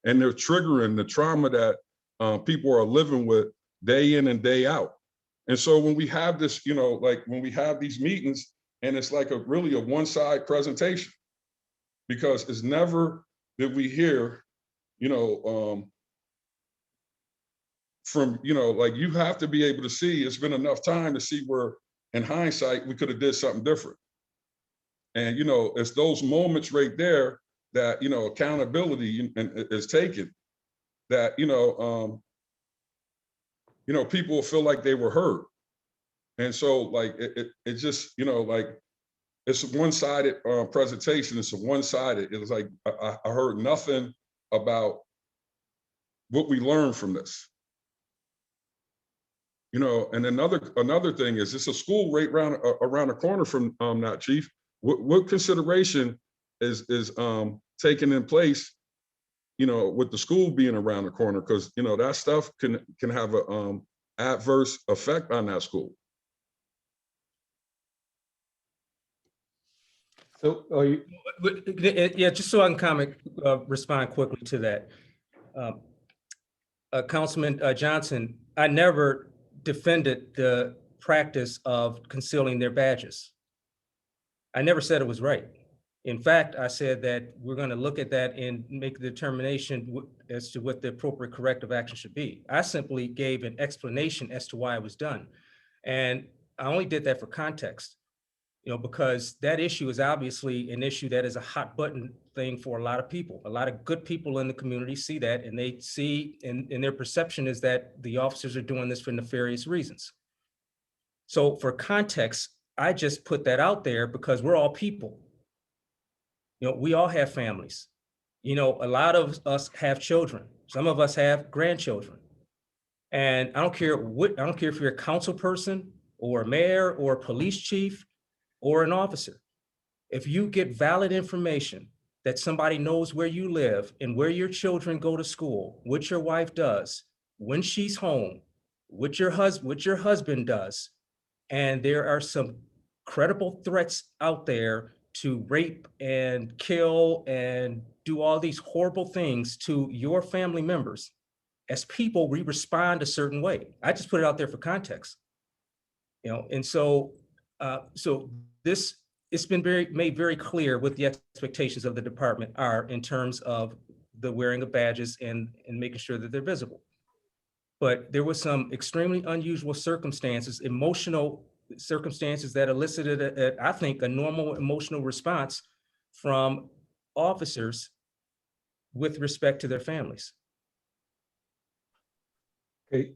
And they're triggering the trauma that people are living with day in and day out. And so when we have this, like when we have these meetings, and it's like really a one-side presentation, because it's never did we hear, from, like you have to be able to see, it's been enough time to see where in hindsight, we could have did something different. And, it's those moments right there that, accountability is taken, that, people feel like they were heard. And so like, it just, like, it's a one-sided presentation. It's a one-sided, it was like, I heard nothing about what we learned from this. And another thing is it's a school right around the corner from that, Chief. What consideration is taken in place, with the school being around the corner? Because that stuff can have a adverse effect on that school. So are you? Yeah, just so I can respond quickly to that. Councilman Johnson, I never defended the practice of concealing their badges. I never said it was right. In fact, I said that we're going to look at that and make a determination as to what the appropriate corrective action should be. I simply gave an explanation as to why it was done. And I only did that for context, because that issue is obviously an issue that is a hot button thing for a lot of people. A lot of good people in the community see that, and they see, and their perception is that the officers are doing this for nefarious reasons. So for context, I just put that out there because we're all people. We all have families. A lot of us have children. Some of us have grandchildren. And I don't care if you're a council person or a mayor or a police chief or an officer. If you get valid information that somebody knows where you live and where your children go to school, what your wife does, when she's home, what your husband does, and there are some credible threats out there to rape and kill and do all these horrible things to your family members, as people, we respond a certain way. I just put it out there for context, and so this, it's been made very clear what the expectations of the department are in terms of the wearing of badges and making sure that they're visible. But there was some extremely unusual circumstances, emotional circumstances that elicited, I think, a normal emotional response from officers with respect to their families. Okay,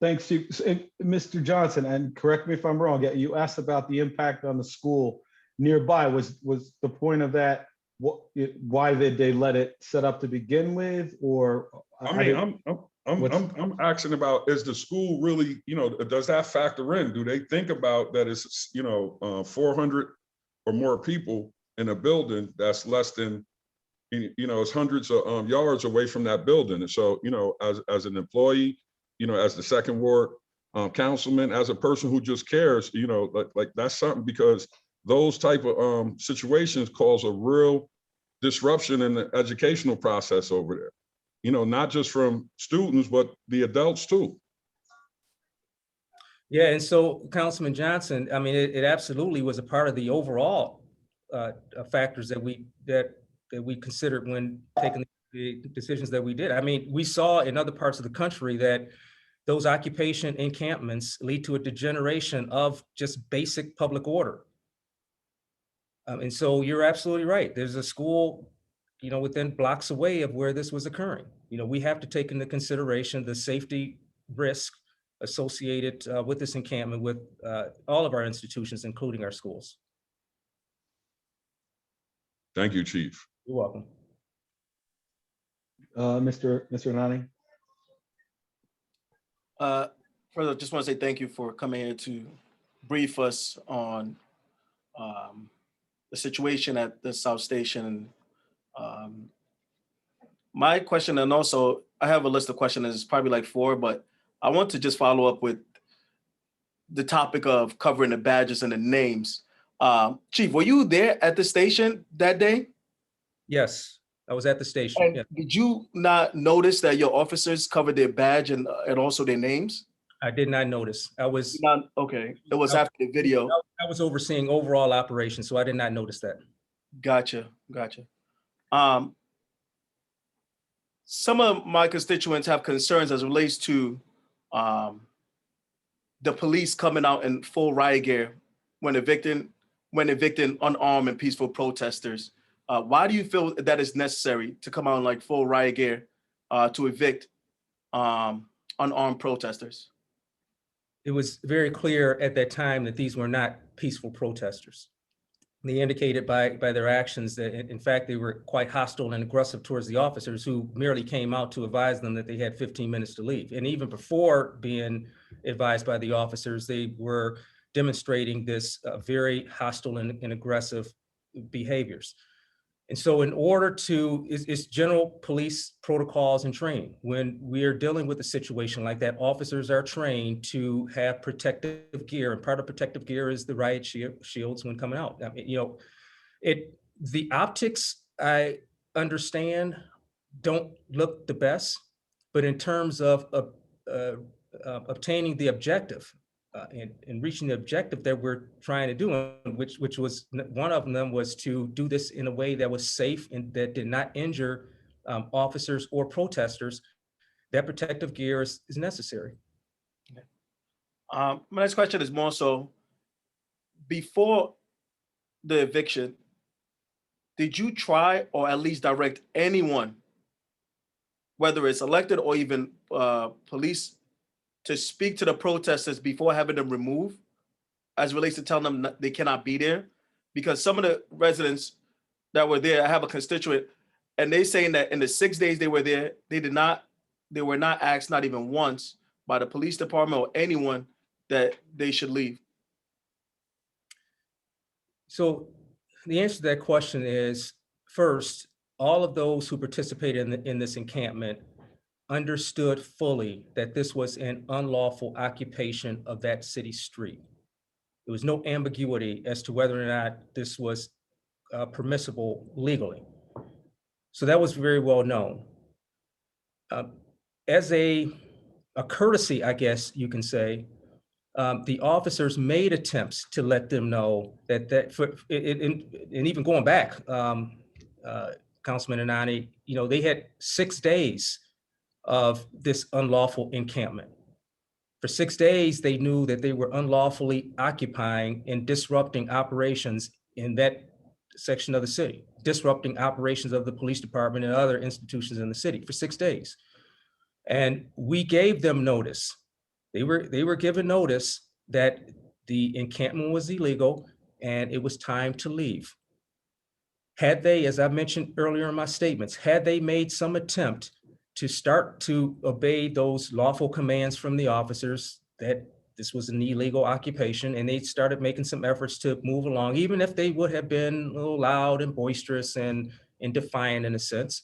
Thanks, Chief. And Mr. Johnson, and correct me if I'm wrong, you asked about the impact on the school nearby. Was the point of that, why did they let it set up to begin with? Or I mean, I'm asking about, is the school really, does that factor in? Do they think about that it's, 400 or more people in a building that's less than, it's hundreds of yards away from that building? And so, as an employee, as the second ward councilman, as a person who just cares, like that's something, because those type of situations cause a real disruption in the educational process over there. Not just from students, but the adults too. Yeah, and so Councilman Johnson, I mean, it absolutely was a part of the overall factors that we considered when taking the decisions that we did. I mean, we saw in other parts of the country that those occupation encampments lead to a degeneration of just basic public order. And so you're absolutely right. There's a school, within blocks away of where this was occurring. We have to take into consideration the safety risk associated with this encampment with all of our institutions, including our schools. Thank you, Chief. You're welcome. Mr. Nani? Further, just want to say thank you for coming here to brief us on the situation at the South Station. My question, and also I have a list of questions, it's probably like 4, but I want to just follow up with the topic of covering the badges and the names. Chief, were you there at the station that day? Yes, I was at the station. And Yeah. did you not notice that your officers covered their badge and also their names? I did not notice. Okay. It was after the video. I was overseeing overall operations, so I did not notice that. Gotcha. Some of my constituents have concerns as it relates to the police coming out in full riot gear when evicting unarmed and peaceful protesters. Why do you feel that it's necessary to come out in like full riot gear to evict unarmed protesters? It was very clear at that time that these were not peaceful protesters. They indicated by their actions that, in fact, they were quite hostile and aggressive towards the officers, who merely came out to advise them that they had 15 minutes to leave. And even before being advised by the officers, they were demonstrating this very hostile and aggressive behaviors. And so in order to, it's general police protocols and training. When we are dealing with a situation like that, officers are trained to have protective gear, and part of protective gear is the riot shields when coming out. I mean, the optics, I understand, don't look the best, but in terms of obtaining the objective, and reaching the objective that we're trying to do, which was one of them was to do this in a way that was safe and that did not injure officers or protesters, that protective gear is necessary. Okay. My next question is more so, before the eviction, did you try or at least direct anyone, whether it's elected or even police, to speak to the protesters before having them removed, as relates to telling them they cannot be there? Because some of the residents that were there, I have a constituent, and they saying that in the 6 days they were there, they were not asked, not even once, by the police department or anyone, that they should leave. So the answer to that question is, first, all of those who participated in this encampment understood fully that this was an unlawful occupation of that city street. There was no ambiguity as to whether or not this was permissible legally. So that was very well known. As a courtesy, I guess you can say, the officers made attempts to let them know that and even going back, Councilman Anani, they had 6 days of this unlawful encampment. For 6 days, they knew that they were unlawfully occupying and disrupting operations in that section of the city, disrupting operations of the police department and other institutions in the city for 6 days. And we gave them notice They were given notice that the encampment was illegal and it was time to leave. Had they, as I mentioned earlier in my statements, had they made some attempt to start to obey those lawful commands from the officers that this was an illegal occupation, and they started making some efforts to move along, even if they would have been a little loud and boisterous and defiant in a sense,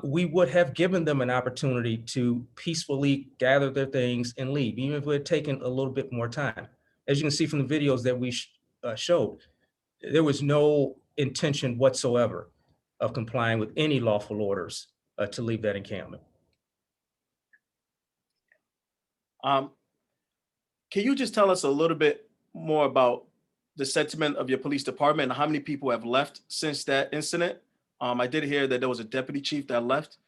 we would have given them an opportunity to peacefully gather their things and leave, even if it had taken a little bit more time. As you can see from the videos that we showed, there was no intention whatsoever of complying with any lawful orders to leave that encampment. Can you just tell us a little bit more about the sentiment of your police department and how many people have left since that incident? I did hear that there was a deputy chief that left.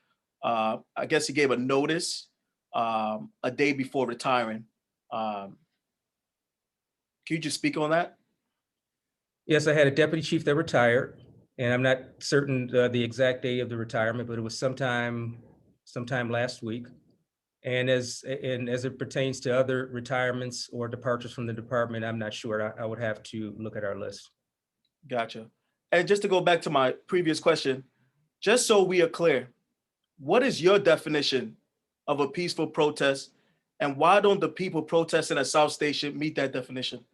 I guess he gave a notice a day before retiring. Can you just speak on that? Yes, I had a deputy chief that retired, and I'm not certain the exact day of the retirement, but it was sometime last week. And as it pertains to other retirements or departures from the department, I'm not sure. I would have to look at our list. Gotcha. And just to go back to my previous question, just so we are clear, what is your definition of a peaceful protest, and why don't the people protesting at South Station meet that definition?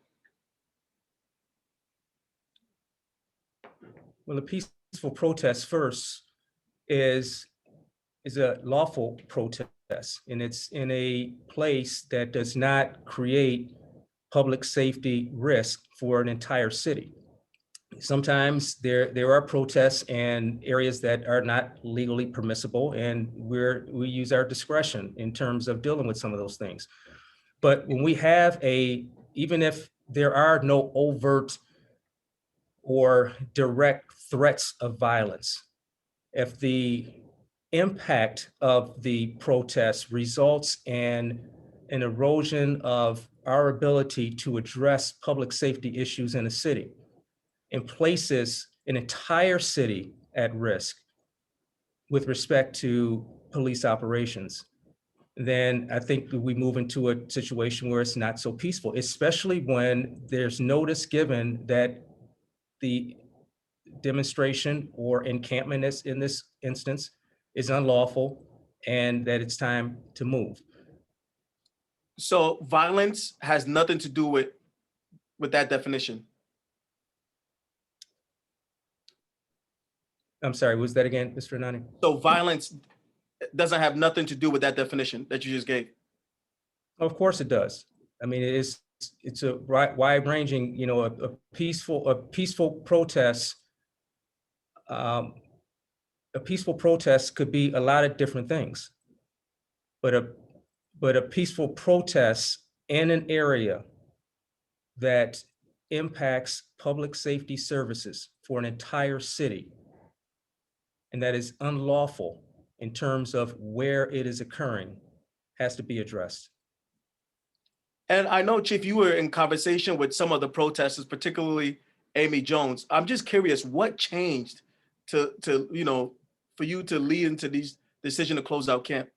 Well, a peaceful protest first is a lawful protest, and it's in a place that does not create public safety risk for an entire city. Sometimes there are protests in areas that are not legally permissible, and we use our discretion in terms of dealing with some of those things. But when we have even if there are no overt or direct threats of violence, if the impact of the protest results in an erosion of our ability to address public safety issues in a city and places an entire city at risk with respect to police operations, then I think we move into a situation where it's not so peaceful, especially when there's notice given that the demonstration or encampment in this instance is unlawful and that it's time to move. So violence has nothing to do with that definition. I'm sorry, was that again, Mr. Anani? So violence doesn't have nothing to do with that definition that you just gave. Of course it does. I mean, it's a wide ranging, a peaceful protest. A peaceful protest could be a lot of different things, but a peaceful protest in an area that impacts public safety services for an entire city, and that is unlawful in terms of where it is occurring, has to be addressed. And I know, Chief, you were in conversation with some of the protesters, particularly Amy Jones. I'm just curious, what changed to for you to lead into these decision to close out camp?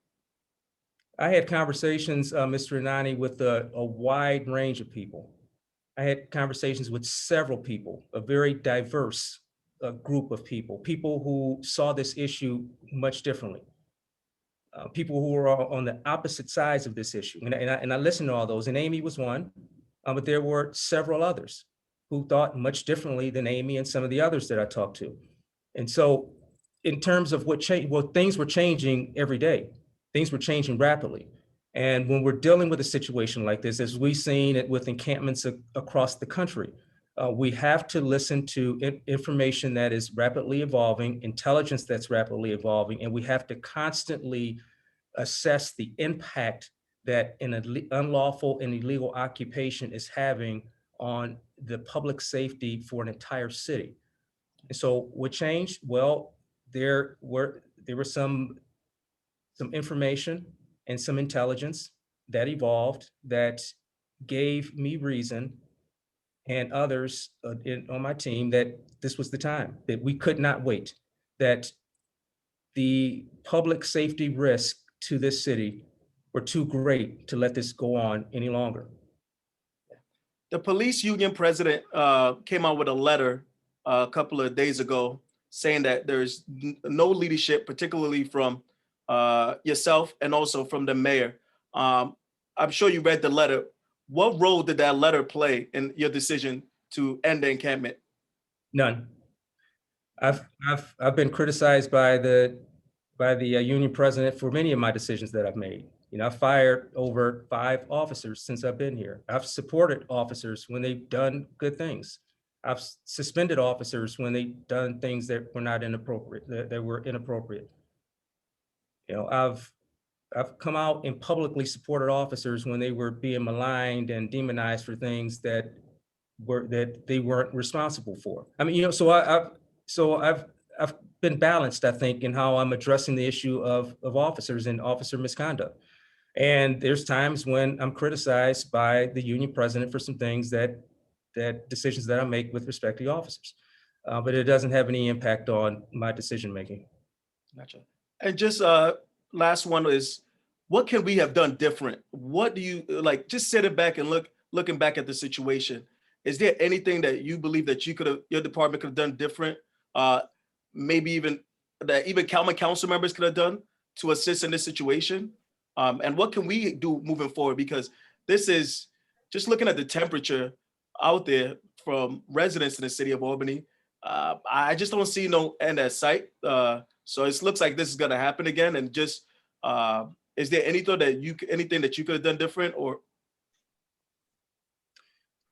I had conversations, Mr. Anani, with a wide range of people. I had conversations with several people, a very diverse group of people who saw this issue much differently, people who were on the opposite sides of this issue. And I listened to all those, and Amy was one, but there were several others who thought much differently than Amy and some of the others that I talked to. And so in terms of what changed, well, things were changing every day. Things were changing rapidly. And when we're dealing with a situation like this, as we've seen it with encampments across the country, we have to listen to information that is rapidly evolving, intelligence that's rapidly evolving, and we have to constantly assess the impact that an unlawful and illegal occupation is having on the public safety for an entire city. And so what changed? Well, there were some information and some intelligence that evolved that gave me reason and others on my team that this was the time, that we could not wait, that the public safety risk to this city were too great to let this go on any longer. The police union president came out with a letter a couple of days ago saying that there's no leadership, particularly from yourself and also from the mayor. I'm sure you read the letter. What role did that letter play in your decision to end the encampment? None. I've been criticized by the union president for many of my decisions that I've made. You know, I've fired over 5 officers since I've been here. I've supported officers when they've done good things. I've suspended officers when they've done things that were not inappropriate, that were inappropriate. You know, I've come out and publicly supported officers when they were being maligned and demonized for things that they weren't responsible for. I mean, you know, so I've been balanced, I think, in how I'm addressing the issue of officers and officer misconduct. And there's times when I'm criticized by the union president for some things that decisions that I make with respect to the officers. But it doesn't have any impact on my decision-making. Gotcha. And just last one is, what can we have done different? What do you, like, just sitting back and looking back at the situation, is there anything that you believe that your department could have done different? Maybe even that even county council members could have done to assist in this situation? And what can we do moving forward? Because this is just looking at the temperature out there from residents in the city of Albany. I just don't see no end at sight. So it looks like this is going to happen again. And just, is there anything that you could have done different? Or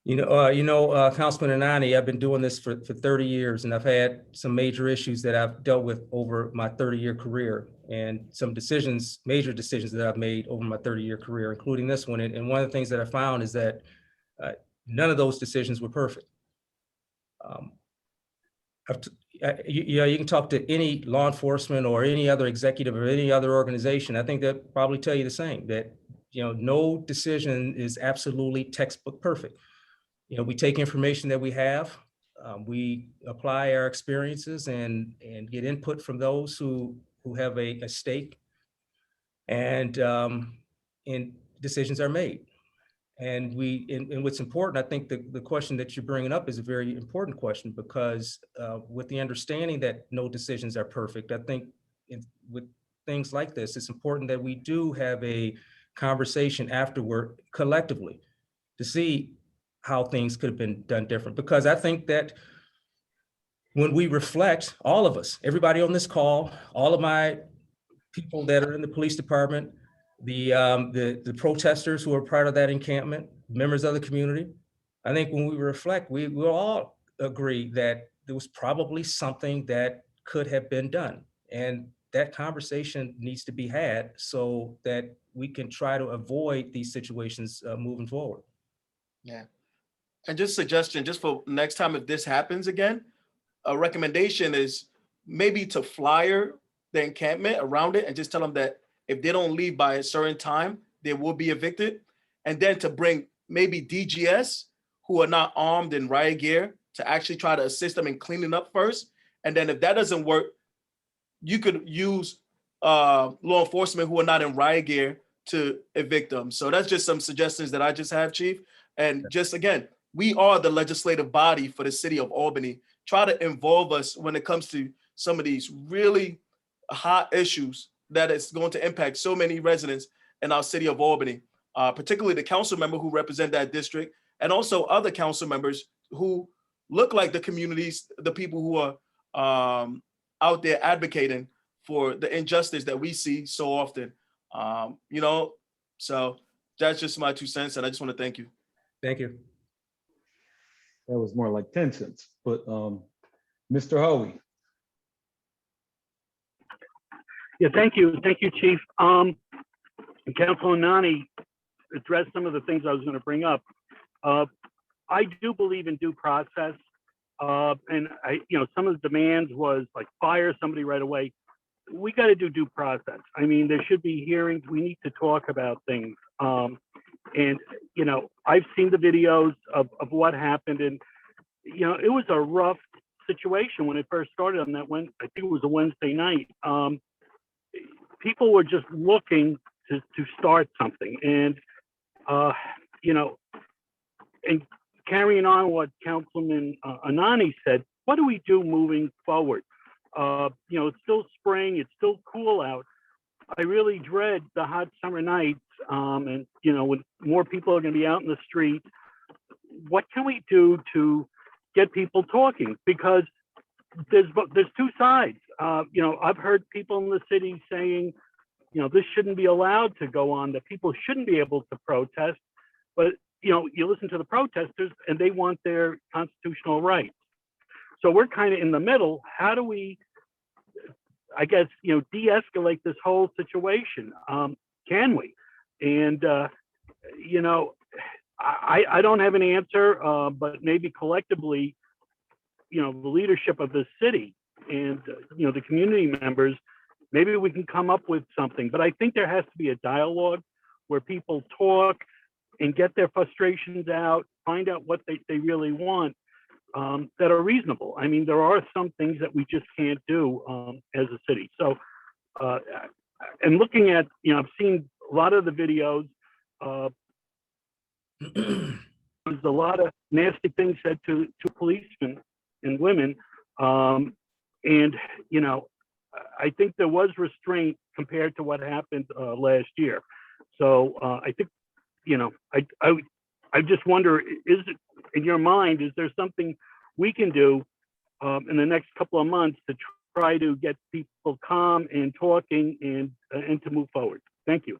Councilman Anani, I've been doing this for 30 years, and I've had some major issues that I've dealt with over my 30-year career, and some major decisions that I've made over my 30-year career, including this one. And one of the things that I found is that none of those decisions were perfect. You can talk to any law enforcement or any other executive or any other organization. I think they'll probably tell you the same, that no decision is absolutely textbook perfect. We take information that we have, we apply our experiences and get input from those who have a stake, and decisions are made. And what's important, I think the question that you're bringing up is a very important question, because with the understanding that no decisions are perfect, I think with things like this, it's important that we do have a conversation afterward collectively to see how things could have been done different. Because I think that when we reflect, all of us, everybody on this call, all of my people that are in the police department, the protesters who are part of that encampment, members of the community, I think when we reflect, we will all agree that there was probably something that could have been done. And that conversation needs to be had so that we can try to avoid these situations moving forward. Yeah. And just suggestion, just for next time, if this happens again, a recommendation is maybe to flyer the encampment around it and just tell them that if they don't leave by a certain time, they will be evicted. And then to bring maybe DGS, who are not armed in riot gear, to actually try to assist them in cleaning up first. And then if that doesn't work, you could use law enforcement who are not in riot gear to evict them. So that's just some suggestions that I just have, Chief. And just again, we are the legislative body for the city of Albany. Try to involve us when it comes to some of these really hot issues that is going to impact so many residents in our city of Albany, particularly the council member who represent that district, and also other council members who look like the communities, the people who are out there advocating for the injustice that we see so often. So that's just my 2 cents, and I just want to thank you. Thank you. That was more like 10 cents, but Mr. Hoey. Yeah, thank you, Chief. Councilor Nani addressed some of the things I was going to bring up. I do believe in due process, and some of the demands was like fire somebody right away. We got to do due process. I mean, there should be hearings. We need to talk about things. And I've seen the videos of what happened, and it was a rough situation when it first started on that I think it was a Wednesday night. People were just looking to start something. And, you know, and carrying on what Councilman Anani said, what do we do moving forward? You know, it's still spring, it's still cool out. I really dread the hot summer nights, and, you know, when more people are going to be out in the street. What can we do to get people talking? Because there's two sides. You know, I've heard people in the city saying, you know, this shouldn't be allowed to go on, that people shouldn't be able to protest. But, you know, you listen to the protesters and they want their constitutional rights. So we're kind of in the middle. How do we, I guess, you know, de-escalate this whole situation? Can we? And, you know, I don't have an answer, but maybe collectively, you know, the leadership of the city and, you know, the community members, maybe we can come up with something. But I think there has to be a dialogue where people talk and get their frustrations out, find out what they really want, that are reasonable. I mean, there are some things that we just can't do as a city. So, and looking at, you know, I've seen a lot of the videos. There's a lot of nasty things said to policemen and women. And, you know, I think there was restraint compared to what happened last year. So I think, you know, I just wonder, is it in your mind, is there something we can do in the next couple of months to try to get people calm and talking and to move forward? Thank you.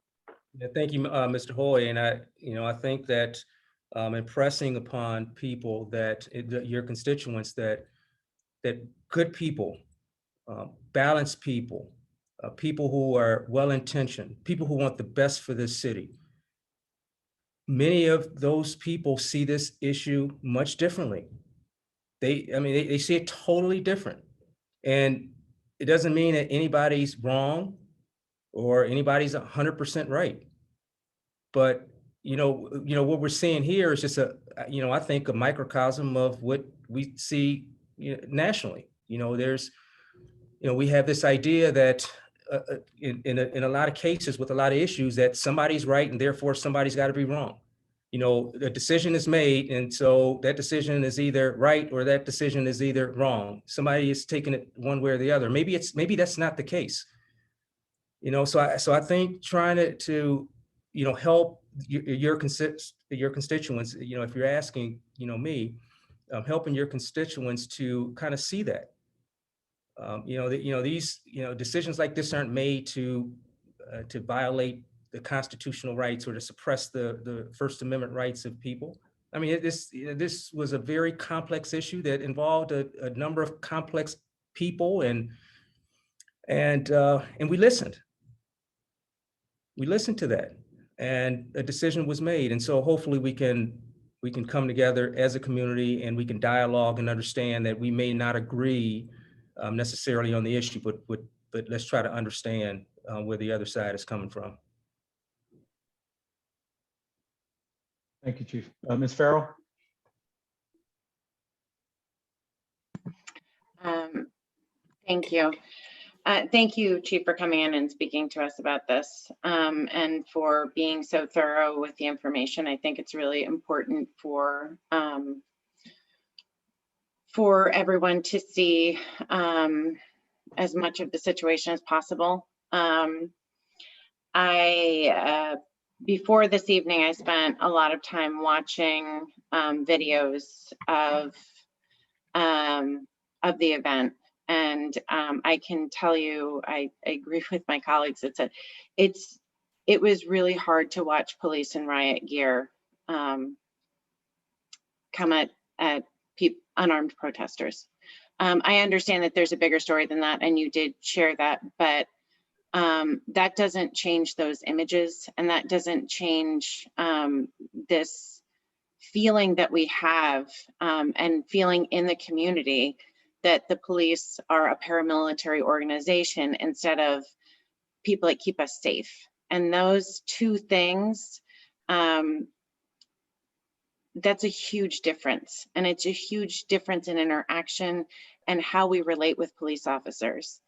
Yeah, thank you, Mr. Hoy. And I think that impressing upon people that your constituents that good people, balanced people, people who are well-intentioned, people who want the best for this city. Many of those people see this issue much differently. They see it totally different. And it doesn't mean that anybody's wrong or anybody's 100% right. But, you know, what we're seeing here is just I think a microcosm of what we see nationally. You know, we have this idea that in a lot of cases with a lot of issues that somebody's right and therefore somebody's got to be wrong. You know, the decision is made, and so that decision is either right or that decision is either wrong. Somebody is taking it one way or the other. Maybe that's not the case. You know, so I think trying to help your constituents. You know, if you're asking, me, helping your constituents to kind of see that. These decisions like this aren't made to violate the constitutional rights or to suppress the First Amendment rights of people. I mean, this was a very complex issue that involved a number of complex people, and we listened. We listened to that, and a decision was made. And so hopefully we can come together as a community and we can dialogue and understand that we may not agree necessarily on the issue, but let's try to understand where the other side is coming from. Thank you, Chief. Ms. Farrell? Thank you. Thank you, Chief, for coming in and speaking to us about this and for being so thorough with the information. I think it's really important for everyone to see as much of the situation as possible. Before this evening, I spent a lot of time watching videos of the event. And I can tell you, I agree with my colleagues. It was really hard to watch police in riot gear come at unarmed protesters. I understand that there's a bigger story than that, and you did share that, but that doesn't change those images, and that doesn't change this feeling that we have and feeling in the community that the police are a paramilitary organization instead of people that keep us safe. And those two things, that's a huge difference. And it's a huge difference in interaction and how we relate with police officers.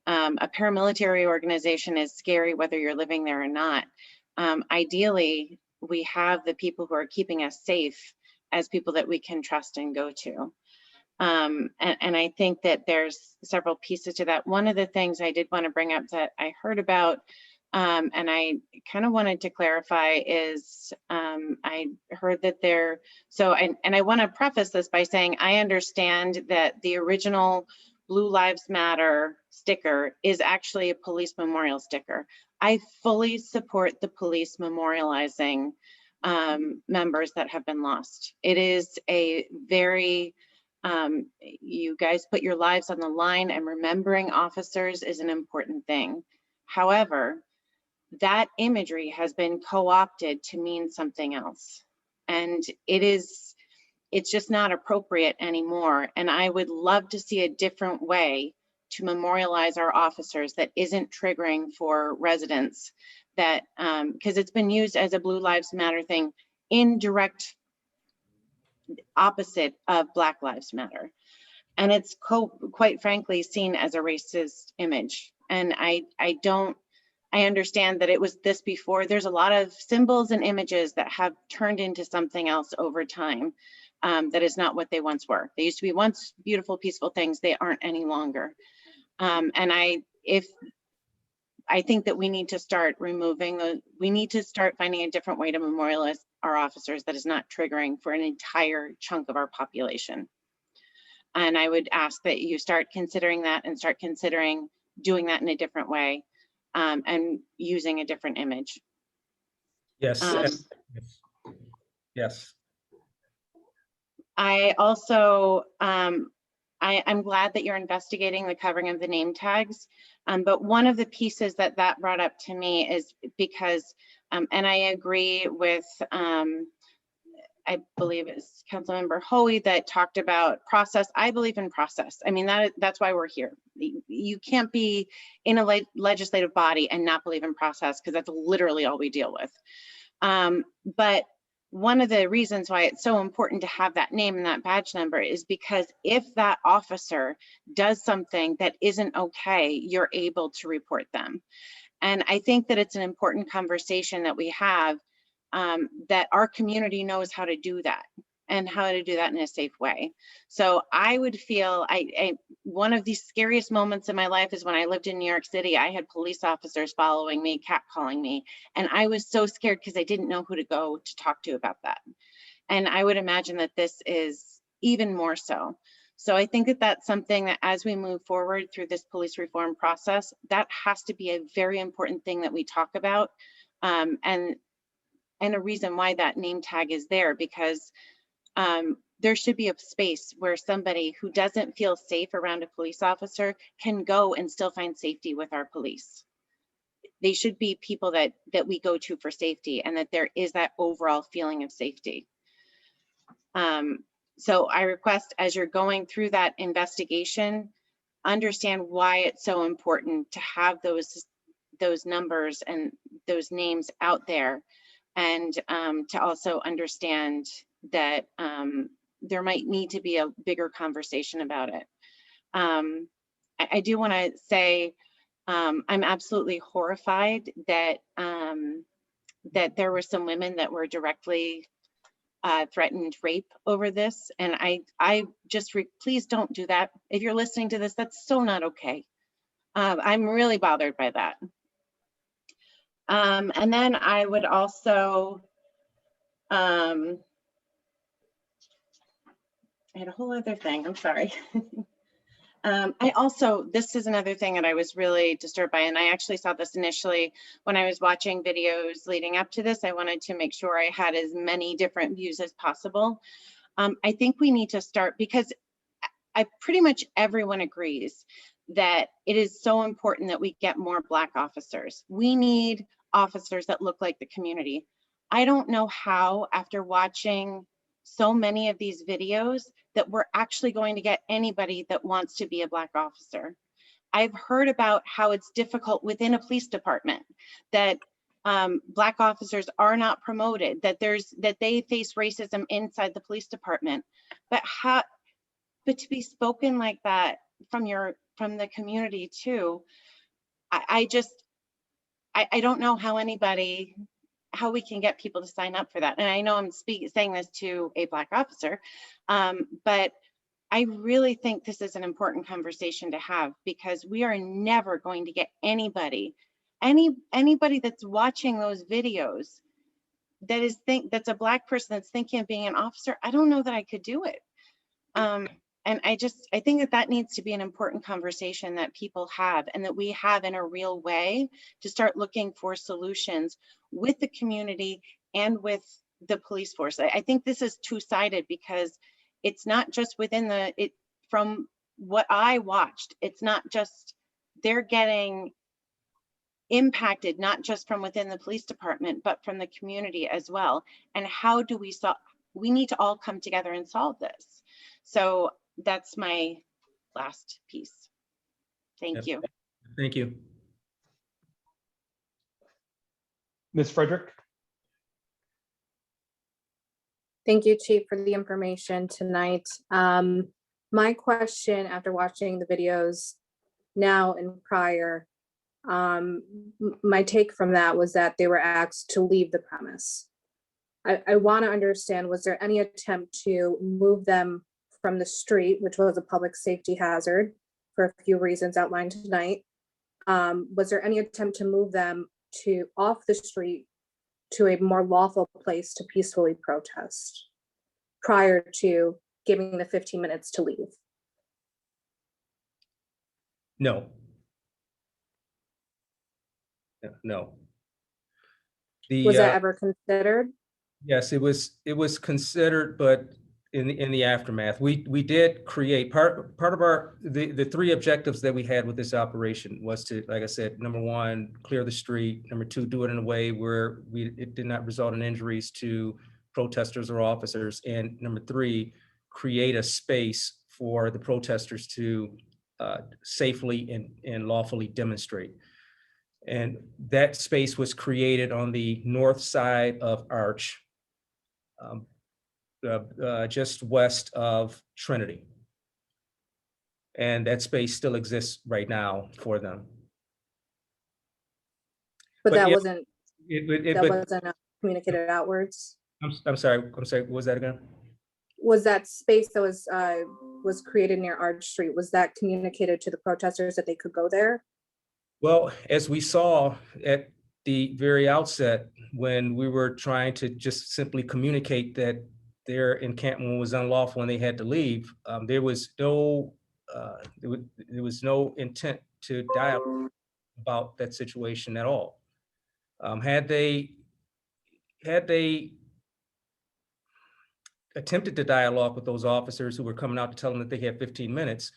A paramilitary organization is scary whether you're living there or not. Ideally, we have the people who are keeping us safe as people that we can trust and go to. And I think that there's several pieces to that. One of the things I did want to bring up that I heard about, and I kind of wanted to clarify is, I heard that I want to preface this by saying, I understand that the original Blue Lives Matter sticker is actually a police memorial sticker. I fully support the police memorializing members that have been lost. It is a very, you guys put your lives on the line, and remembering officers is an important thing. However, that imagery has been co-opted to mean something else. And it's just not appropriate anymore. And I would love to see a different way to memorialize our officers that isn't triggering for residents, that because it's been used as a Blue Lives Matter thing in direct opposite of Black Lives Matter. And it's quite frankly seen as a racist image. And I understand that it was this before. There's a lot of symbols and images that have turned into something else over time. That is not what they once were. They used to be once beautiful, peaceful things. They aren't any longer. And I think that we need to start we need to start finding a different way to memorialize our officers that is not triggering for an entire chunk of our population. And I would ask that you start considering that and start considering doing that in a different way, and using a different image. Yes. Yes. I also, I'm glad that you're investigating the covering of the name tags. But one of the pieces that brought up to me is because, and I agree with, I believe it's Councilmember Hoey that talked about process. I believe in process. I mean, that's why we're here. You can't be in a legislative body and not believe in process, because that's literally all we deal with. But one of the reasons why it's so important to have that name and that badge number is because if that officer does something that isn't okay, you're able to report them. And I think that it's an important conversation that we have, that our community knows how to do that and how to do that in a safe way. So I would feel, one of the scariest moments in my life is when I lived in New York City. I had police officers following me, catcalling me, and I was so scared because I didn't know who to go to talk to about that. And I would imagine that this is even more so. So I think that that's something that as we move forward through this police reform process, that has to be a very important thing that we talk about. And a reason why that name tag is there, because there should be a space where somebody who doesn't feel safe around a police officer can go and still find safety with our police. They should be people that we go to for safety, and that there is that overall feeling of safety. So I request, as you're going through that investigation, understand why it's so important to have those numbers and those names out there, and to also understand that there might need to be a bigger conversation about it. I do want to say I'm absolutely horrified that that there were some women that were directly threatened rape over this, and I just please don't do that. If you're listening to this, that's so not okay. I'm really bothered by that. And then I would also, I had a whole other thing, I'm sorry. This is another thing that I was really disturbed by, and I actually saw this initially when I was watching videos leading up to this. I wanted to make sure I had as many different views as possible. I think we need to start, because pretty much everyone agrees that it is so important that we get more Black officers. We need officers that look like the community. I don't know how, after watching so many of these videos, that we're actually going to get anybody that wants to be a Black officer. I've heard about how it's difficult within a police department, that Black officers are not promoted, that they face racism inside the police department. But to be spoken like that from from the community too. I don't know how we can get people to sign up for that. And I know I'm saying this to a Black officer, but I really think this is an important conversation to have, because we are never going to get anybody that's watching those videos that's a Black person that's thinking of being an officer. I don't know that I could do it. And I think that needs to be an important conversation that people have, and that we have in a real way, to start looking for solutions with the community and with the police force. I think this is two-sided, because it's not just within from what I watched, it's not just, they're getting impacted, not just from within the police department, but from the community as well. And how do we need to all come together and solve this. So that's my last piece. Thank you. Thank you. Ms. Frederick? Thank you, Chief, for the information tonight. My question, after watching the videos now and prior, my take from that was that they were asked to leave the premise. I want to understand, was there any attempt to move them from the street, which was a public safety hazard for a few reasons outlined tonight? Was there any attempt to move them off the street to a more lawful place to peacefully protest prior to giving the 15 minutes to leave? No. No. Was that ever considered? Yes, it was considered, but in the aftermath, we did create part of the three objectives that we had with this operation was to, like I said, number one, clear the street. Number two, do it in a way where it did not result in injuries to protesters or officers. And number three, create a space for the protesters to safely and lawfully demonstrate. And that space was created on the north side of Arch, just west of Trinity. And that space still exists right now for them. But that yeah, wasn't communicated outwards? I'm sorry, what was that again? Was that space that was created near Arch Street, was that communicated to the protesters that they could go there? Well, as we saw at the very outset, when we were trying to just simply communicate that their encampment was unlawful and they had to leave, there was no intent to dialogue about that situation at all. Had they attempted to dialogue with those officers who were coming out to tell them that they had 15 minutes,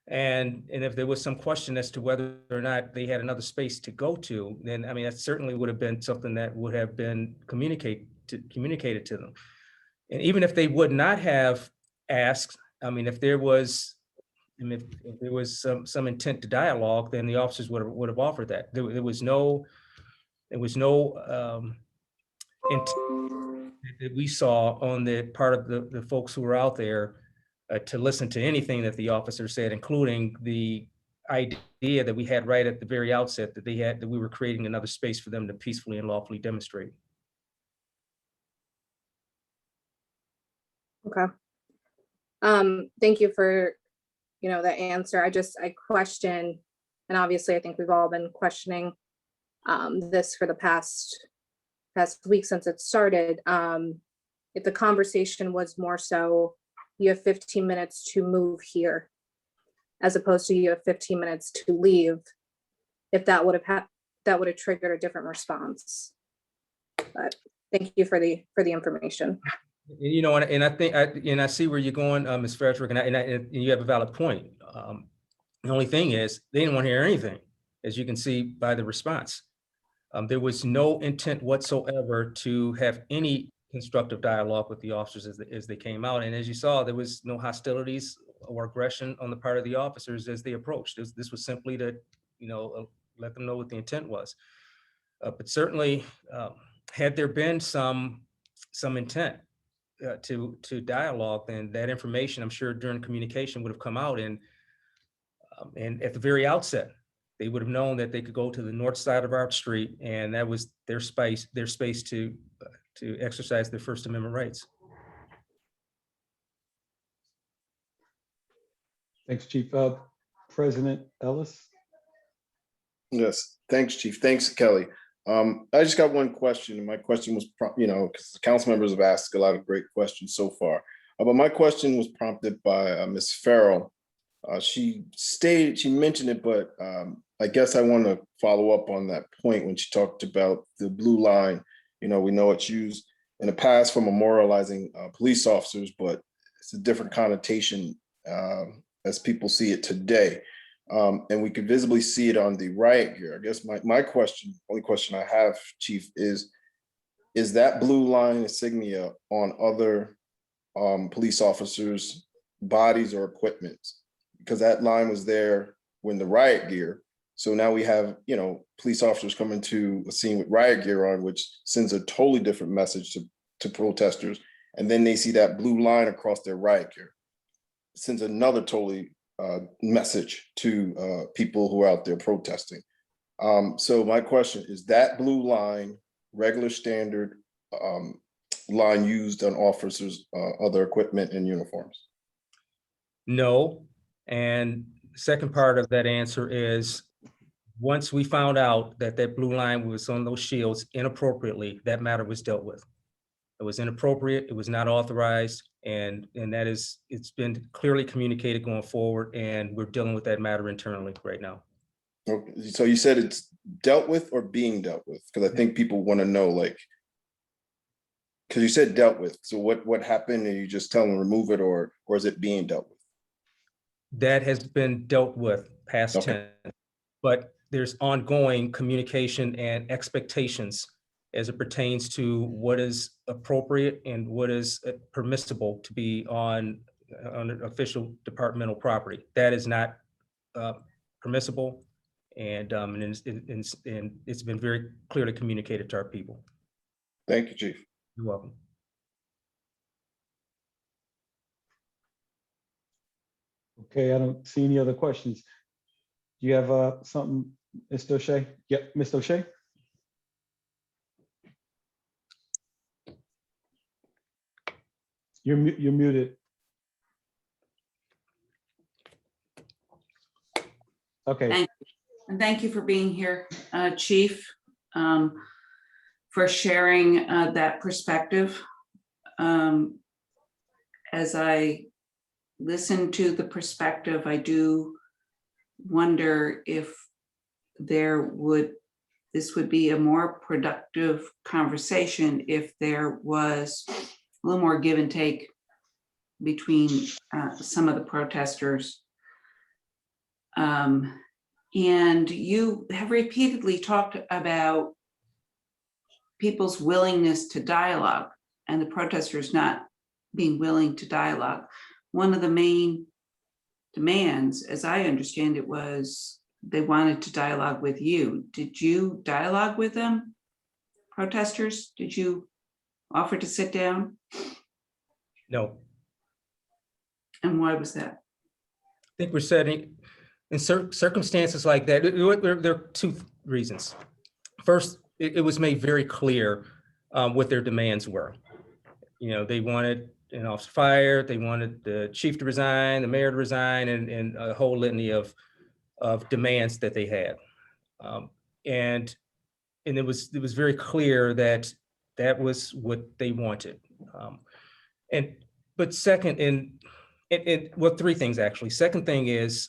and if there was some question as to whether or not they had another space to go to, then I mean that certainly would have been something that would have been communicated to them. And even if they would not have asked, I mean, if there was some intent to dialogue, then the officers would have offered that. There was no intent that we saw on the part of the folks who were out there to listen to anything that the officer said, including the idea that we had right at the very outset that we were creating another space for them to peacefully and lawfully demonstrate. Okay. Thank you for, that answer. I question, and obviously I think we've all been questioning this for the past week since it started. If the conversation was more so, you have 15 minutes to move here, as opposed to you have 15 minutes to leave, if that would have triggered a different response. But thank you for the information. And I think, I see where you're going, Ms. Frederick, and you have a valid point. The only thing is, they didn't want to hear anything, as you can see by the response. There was no intent whatsoever to have any constructive dialogue with the officers as they came out. And as you saw, there was no hostilities or aggression on the part of the officers as they approached. This was simply to, let them know what the intent was. But certainly, had there been some intent to dialogue, then that information, I'm sure during communication would have come out. And And at the very outset, they would have known that they could go to the north side of our street, and that was their space to exercise their First Amendment rights. Thanks, Chief. President Ellis? Yes, thanks, Chief. Thanks, Kelly. I just got one question, and my question was, because the council members have asked a lot of great questions so far. But my question was prompted by Ms. Farrell. She mentioned it, but I guess I want to follow up on that point when she talked about the blue line. We know it's used in the past for memorializing police officers, but it's a different connotation as people see it today. And we could visibly see it on the riot gear. I guess my question, only question I have, Chief, is that blue line insignia on other police officers' bodies or equipment? Because that line was there when the riot gear. So now we have, police officers coming to a scene with riot gear on, which sends a totally different message to protesters. And then they see that blue line across their riot gear. Sends another totally message to people who are out there protesting. So my question is, that blue line, regular standard line used on officers' other equipment and uniforms? No. And second part of that answer is, once we found out that that blue line was on those shields inappropriately, that matter was dealt with. It was inappropriate, it was not authorized, and it's been clearly communicated going forward, and we're dealing with that matter internally right now. Okay. So you said it's dealt with or being dealt with? Because I think people want to know, because you said dealt with. So what happened? And you just tell them remove it, or is it being dealt with? That has been dealt with, past Okay. tense, but there's ongoing communication and expectations as it pertains to what is appropriate and what is permissible to be on official departmental property. That is not permissible, and it's been very clearly communicated to our people. Thank you, Chief. You're welcome. Okay, I don't see any other questions. Do you have something, Mr. O'Shea? Yep, Mr. O'Shea? You're muted. Okay. Thank you for being here, Chief, for sharing that perspective. As I listen to the perspective, I do wonder if this would be a more productive conversation if there was a little more give and take between some of the protesters. And you have repeatedly talked about people's willingness to dialogue and the protesters not being willing to dialogue. One of the main demands, as I understand it, was they wanted to dialogue with you. Did you dialogue with them, protesters? Did you offer to sit down? No. And why was that? I think we're setting, in circumstances like that, there are two reasons. First, it was made very clear what their demands were. They wanted an officer fired, they wanted the chief to resign, the mayor to resign, and a whole litany of demands that they had. And it was very clear that was what they wanted. But second, well, three things actually. Second thing is,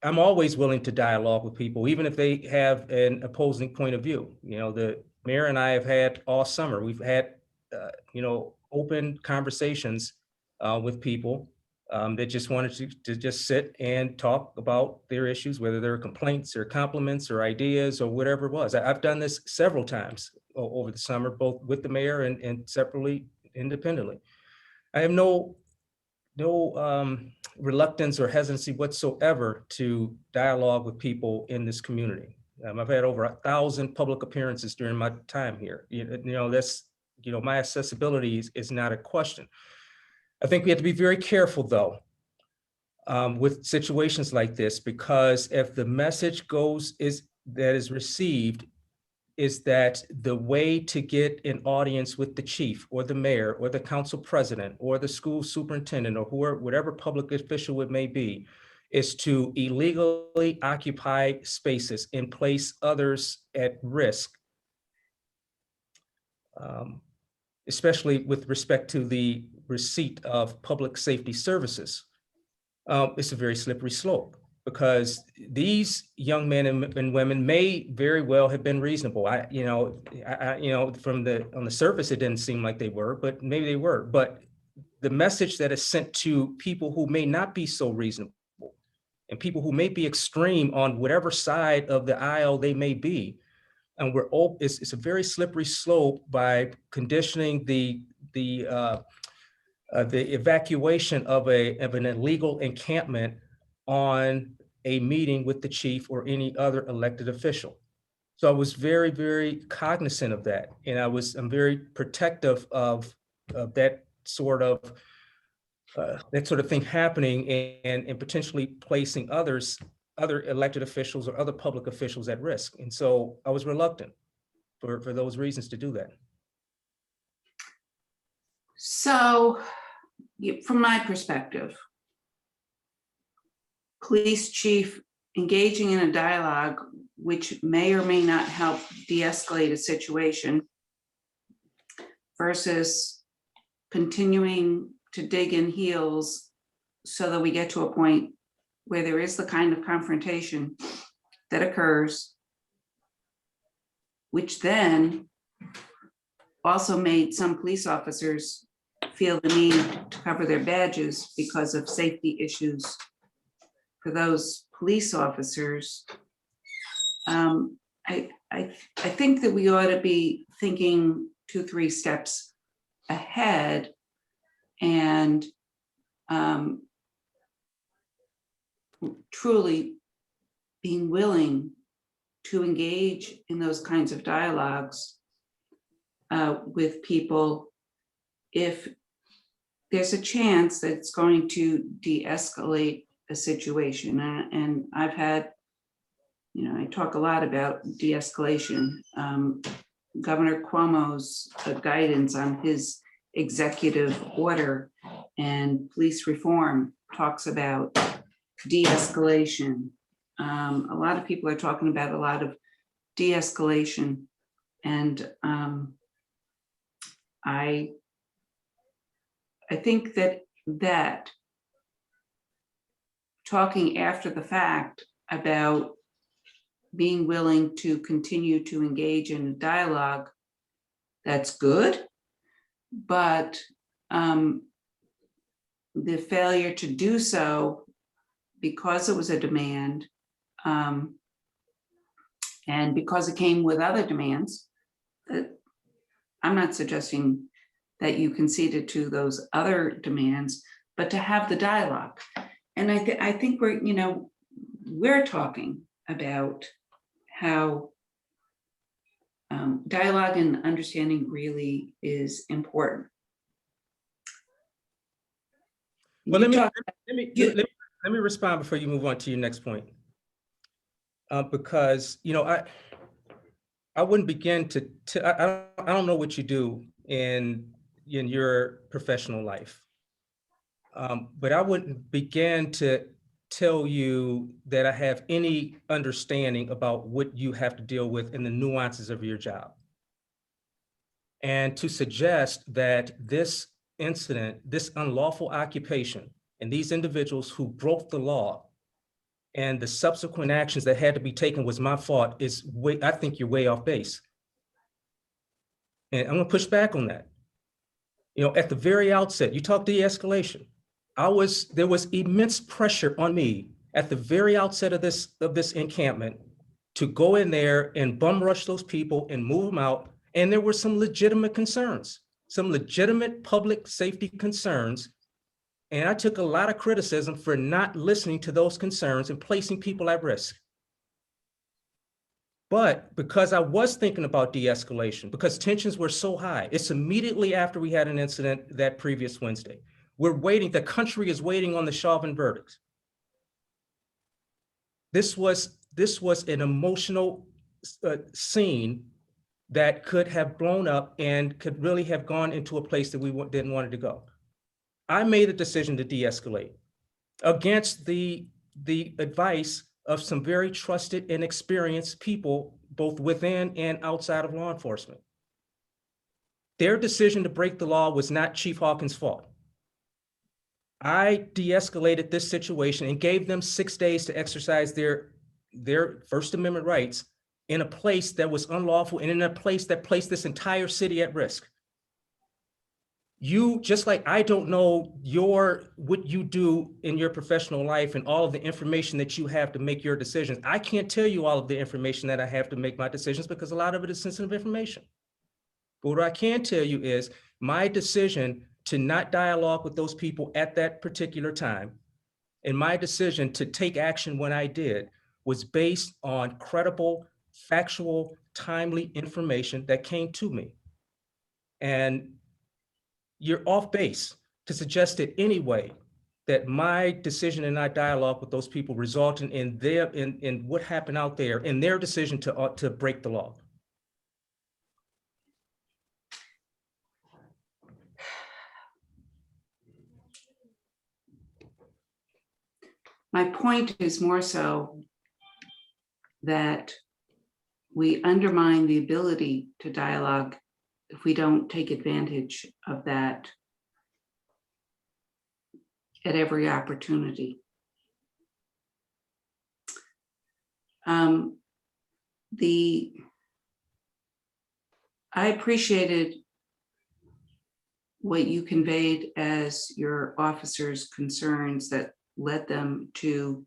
I'm always willing to dialogue with people, even if they have an opposing point of view. The mayor and I have had all summer, we've had, open conversations with people that just wanted to just sit and talk about their issues, whether they're complaints or compliments or ideas or whatever it was. I've done this several times over the summer, both with the mayor and separately, independently. I have no reluctance or hesitancy whatsoever to dialogue with people in this community. I've had over 1,000 public appearances during my time here. That's, my accessibility is not a question. I think we have to be very careful, though, with situations like this, because if the message that is received is that the way to get an audience with the chief or the mayor or the council president or the school superintendent or whatever public official it may be, is to illegally occupy spaces and place others at risk, especially with respect to the receipt of public safety services, it's a very slippery slope, because these young men and women may very well have been reasonable. On the surface, it didn't seem like they were, but maybe they were. But the message that is sent to people who may not be so reasonable, and people who may be extreme on whatever side of the aisle they may be, and it's a very slippery slope by conditioning the evacuation of an illegal encampment on a meeting with the chief or any other elected official. So I was very, very cognizant of that, and I'm very protective of that sort of thing happening, and potentially placing other elected officials or other public officials at risk. And so I was reluctant for those reasons to do that. So, from my perspective, police chief engaging in a dialogue which may or may not help de-escalate a situation versus continuing to dig in heels so that we get to a point where there is the kind of confrontation that occurs, which then also made some police officers feel the need to cover their badges because of safety issues for those police officers. I think that we ought to be thinking 2-3 steps ahead, and truly being willing to engage in those kinds of dialogues with people if there's a chance that it's going to de-escalate a situation. And I've had, I talk a lot about de-escalation. Governor Cuomo's guidance on his executive order and police reform talks about de-escalation. A lot of people are talking about a lot of de-escalation, and I think that talking after the fact about being willing to continue to engage in a dialogue, that's good, but the failure to do so because it was a demand, and because it came with other demands, I'm not suggesting that you conceded to those other demands, but to have the dialogue. And I think we're talking about how dialogue and understanding really is important. Well, let me respond before you move on to your next point, because I wouldn't begin to I don't know what you do in your professional life, but I wouldn't begin to tell you that I have any understanding about what you have to deal with in the nuances of your job, and to suggest that this incident, this unlawful occupation, and these individuals who broke the law and the subsequent actions that had to be taken was my fault I think you're way off base. And I'm gonna push back on that. At the very outset, you talk de-escalation. There was immense pressure on me at the very outset of this encampment to go in there and bum rush those people and move them out. And there were some legitimate concerns, some legitimate public safety concerns. And I took a lot of criticism for not listening to those concerns and placing people at risk. But because I was thinking about de-escalation, because tensions were so high, it's immediately after we had an incident that previous Wednesday. We're waiting, the country is waiting on the Chauvin verdicts. This was an emotional scene that could have blown up and could really have gone into a place that we didn't want it to go. I made a decision to de-escalate against the advice of some very trusted and experienced people, both within and outside of law enforcement. Their decision to break the law was not Chief Hawkins' fault. I de-escalated this situation and gave them 6 days to exercise their First Amendment rights in a place that was unlawful and in a place that placed this entire city at risk. You, just like I don't know what you do in your professional life and all of the information that you have to make your decisions. I can't tell you all of the information that I have to make my decisions because a lot of it is sensitive information. But what I can tell you is my decision to not dialogue with those people at that particular time, and my decision to take action when I did, was based on credible, factual, timely information that came to me. And you're off base to suggest it anyway that my decision and I dialogue with those people resulted in what happened out there in their decision to break the law. My point is more so that we undermine the ability to dialogue if we don't take advantage of that at every opportunity. I appreciated what you conveyed as your officers' concerns that led them to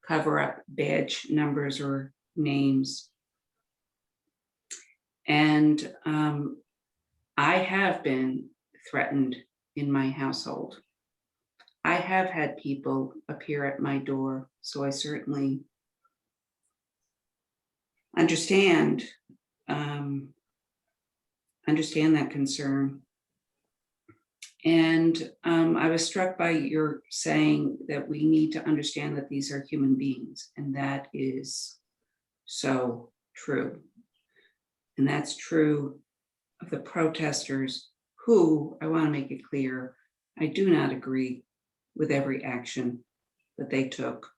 cover up badge numbers or names. And I have been threatened in my household. I have had people appear at my door, so I certainly understand that concern. And I was struck by your saying that we need to understand that these are human beings, and that is so true. And that's true of the protesters who, I want to make it clear, I do not agree with every action that they took.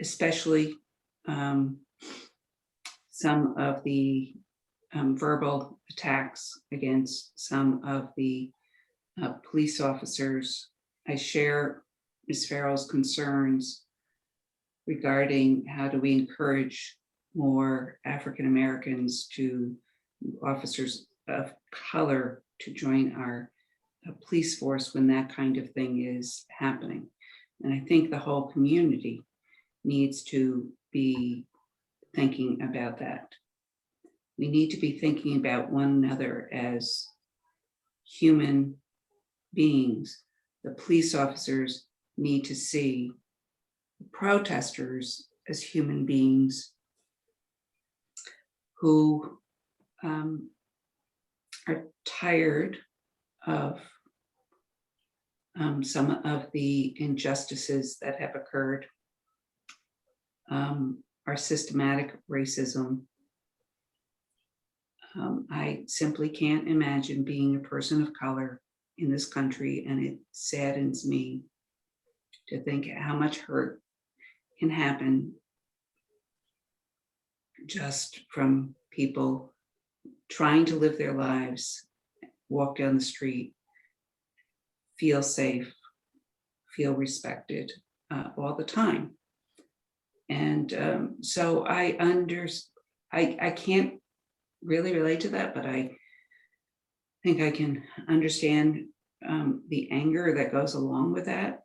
Especially some of the verbal attacks against some of the police officers. I share Ms. Farrell's concerns regarding how do we encourage more African Americans officers of color to join our police force when that kind of thing is happening. And I think the whole community needs to be thinking about that. We need to be thinking about one another as human beings. The police officers need to see the protesters as human beings who are tired of some of the injustices that have occurred, our systematic racism. I simply can't imagine being a person of color in this country, and it saddens me to think how much hurt can happen just from people trying to live their lives, walk down the street, feel safe, feel respected all the time. And so I can't really relate to that, but I think I can understand the anger that goes along with that,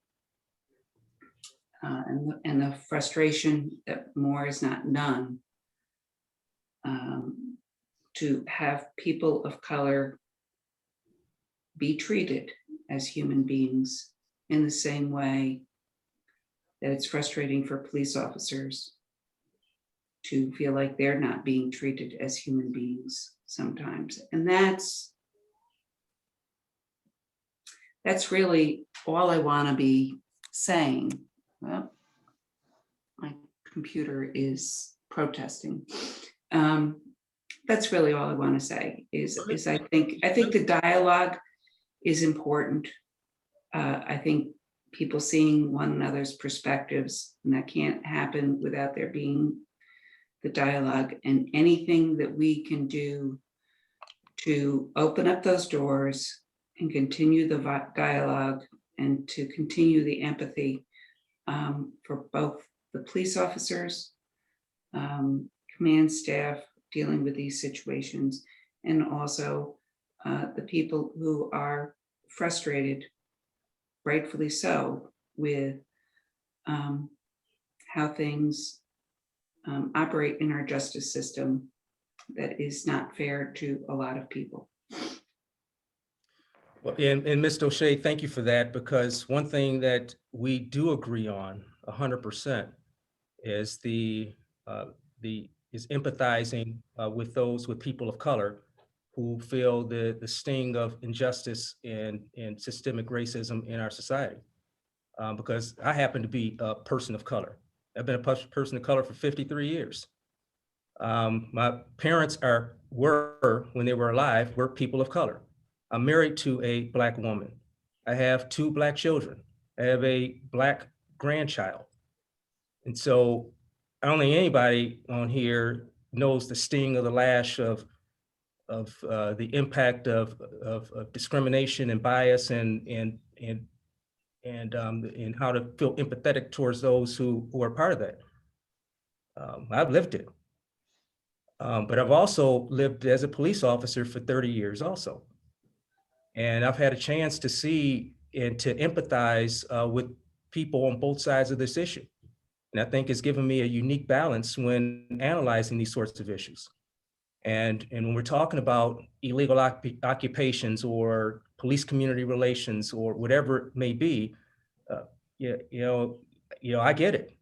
and the frustration that more is not none. To have people of color be treated as human beings in the same way that it's frustrating for police officers to feel like they're not being treated as human beings sometimes. And that's That's really all I want to be saying. Well, my computer is protesting. That's really all I want to say is I think the dialogue is important. I think people seeing one another's perspectives, and that can't happen without there being the dialogue, and anything that we can do to open up those doors and continue the dialogue and to continue the empathy for both the police officers, command staff dealing with these situations, and also the people who are frustrated, rightfully so, with how things operate in our justice system that is not fair to a lot of people. Well, and Mr. O'Shea, thank you for that, because one thing that we do agree on 100% is is empathizing with people of color who feel the sting of injustice and systemic racism in our society. Because I happen to be a person of color. I've been a person of color for 53 years. My parents were, when they were alive, were people of color. I'm married to a Black woman. I have 2 Black children. I have a Black grandchild. And so I don't think anybody on here knows the sting of the lash of the impact of discrimination and bias and how to feel empathetic towards those who are part of that. I've lived it. But I've also lived as a police officer for 30 years also. And I've had a chance to see and to empathize with people on both sides of this issue. And I think it's given me a unique balance when analyzing these sorts of issues. And when we're talking about illegal occupations or police community relations or whatever it may be, I get it.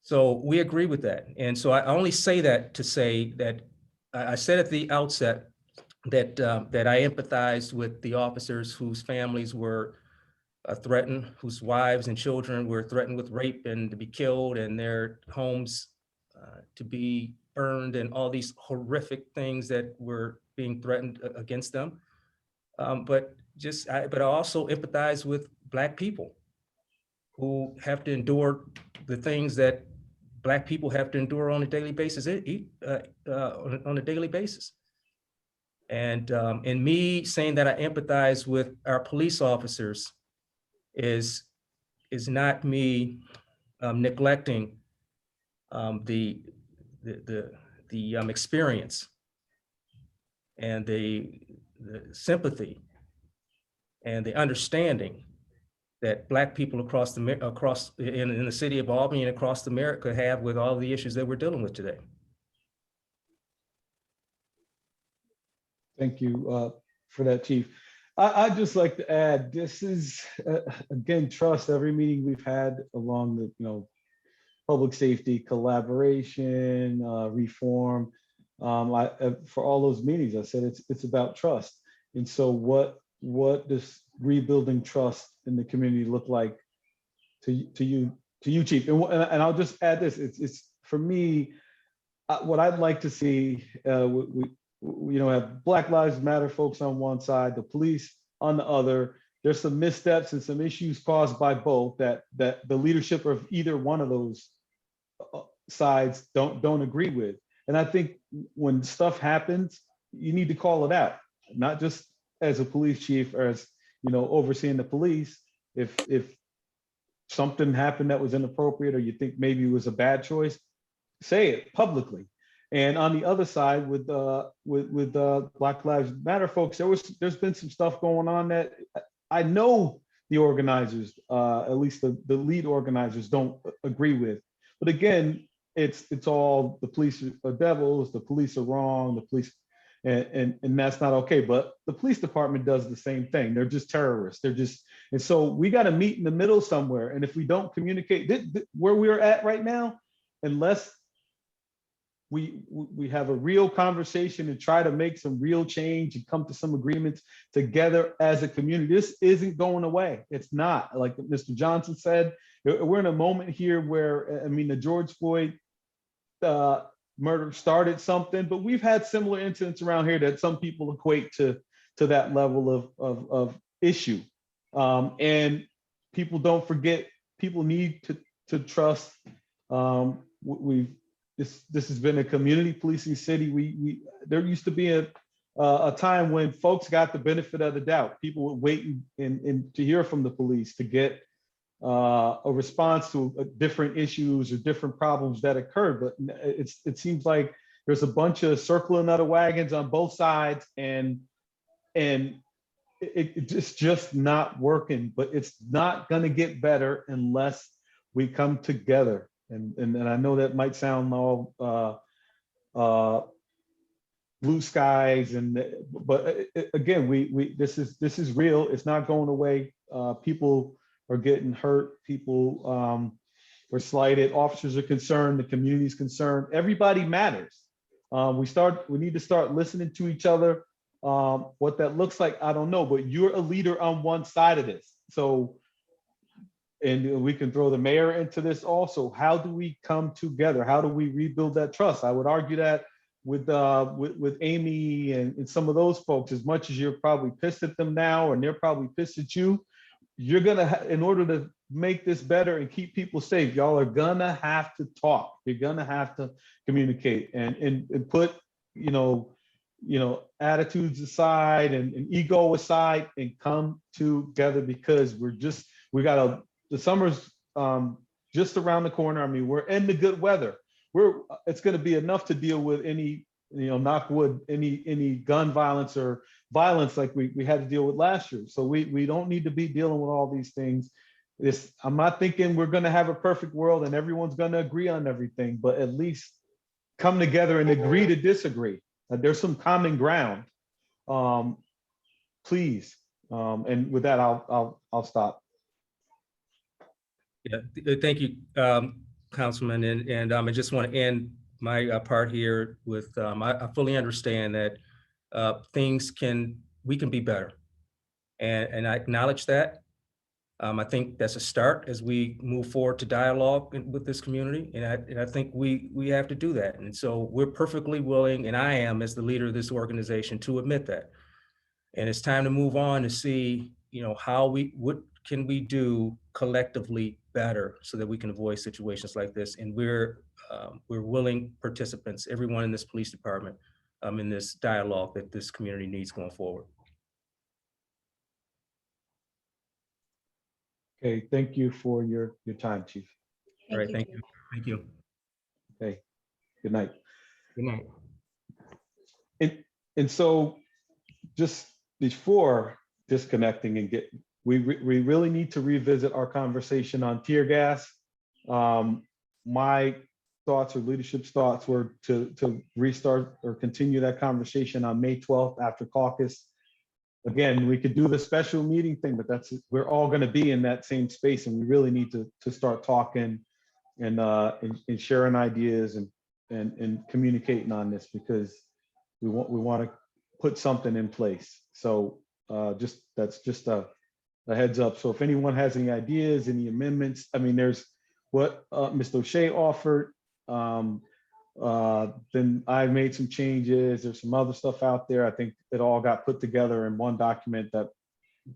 So we agree with that. And so I only say that to say that I said at the outset that I empathized with the officers whose families were threatened, whose wives and children were threatened with rape and to be killed, and their homes to be burned, and all these horrific things that were being threatened against them. But I also empathize with Black people who have to endure the things that Black people have to endure on a daily basis. On a daily basis. And me saying that I empathize with our police officers is not me neglecting the experience and the sympathy and the understanding that Black people across in the city of Albany and across America have with all the issues that we're dealing with today. Thank you for that, Chief. I'd just like to add, this is, again, trust. Every meeting we've had along the, public safety, collaboration, reform, for all those meetings, I said it's about trust. And so what does rebuilding trust in the community look like to you, Chief? And I'll just add this, it's for me, what I'd like to see, we have Black Lives Matter folks on one side, the police on the other. There's some missteps and some issues caused by both that the leadership of either one of those sides don't agree with. And I think when stuff happens, you need to call it out, not just as a police chief or as overseeing the police. If something happened that was inappropriate, or you think maybe it was a bad choice, say it publicly. And on the other side, with Black Lives Matter folks, there's been some stuff going on that I know the organizers, at least the lead organizers, don't agree with. But again, it's all the police are devils, the police are wrong, the police, and that's not okay. But the police department does the same thing. They're just terrorists. And so we got to meet in the middle somewhere. And if we don't communicate where we're at right now, unless we have a real conversation and try to make some real change and come to some agreements together as a community. This isn't going away. It's not. Like Mr. Johnson said, we're in a moment here where, I mean, the George Floyd murder started something, but we've had similar incidents around here that some people equate to that level of issue. And people don't forget, people need to trust. This has been a community policing city. There used to be a time when folks got the benefit of the doubt. People would wait and to hear from the police to get a response to different issues or different problems that occurred. But it seems like there's a bunch of circling other wagons on both sides, and it's just not working. But it's not going to get better unless we come together. And I know that might sound all blue skies, but again, this is real. It's not going away. People are getting hurt. People were slighted. Officers are concerned. The community is concerned. Everybody matters. We need to start listening to each other. What that looks like, I don't know, but you're a leader on one side of this. So, and we can throw the mayor into this also. How do we come together? How do we rebuild that trust? I would argue that with Amy and some of those folks, as much as you're probably pissed at them now, and they're probably pissed at you, you're gonna, in order to make this better and keep people safe, y'all are gonna have to talk. You're gonna have to communicate and put, attitudes aside and ego aside and come together, because the summer's just around the corner. I mean, we're in the good weather. It's going to be enough to deal with any, knock wood, any gun violence or violence like we had to deal with last year. So we don't need to be dealing with all these things. I'm not thinking we're going to have a perfect world and everyone's going to agree on everything, but at least come together and agree to disagree. There's some common ground, please. And with that, I'll stop. Yeah, thank you, Councilman. And I just want to end my part here with, I fully understand that we can be better. And I acknowledge that. I think that's a start as we move forward to dialogue with this community. And I think we have to do that. And so we're perfectly willing, and I am as the leader of this organization, to admit that. And it's time to move on to see, what can we do collectively better so that we can avoid situations like this. And we're willing participants, everyone in this police department, in this dialogue that this community needs going forward. Okay, thank you for your time, Chief. All right, thank you. Thank you. Okay, good night. Good night. And so just before disconnecting and we really need to revisit our conversation on tear gas. My thoughts or leadership's thoughts were to restart or continue that conversation on May 12th after caucus. Again, we could do the special meeting thing, but we're all going to be in that same space, and we really need to start talking and sharing ideas and communicating on this, because we want to put something in place. So that's just a heads up. So if anyone has any ideas, any amendments, I mean, there's what Mr. O'Shea offered. Then I made some changes. There's some other stuff out there. I think it all got put together in one document that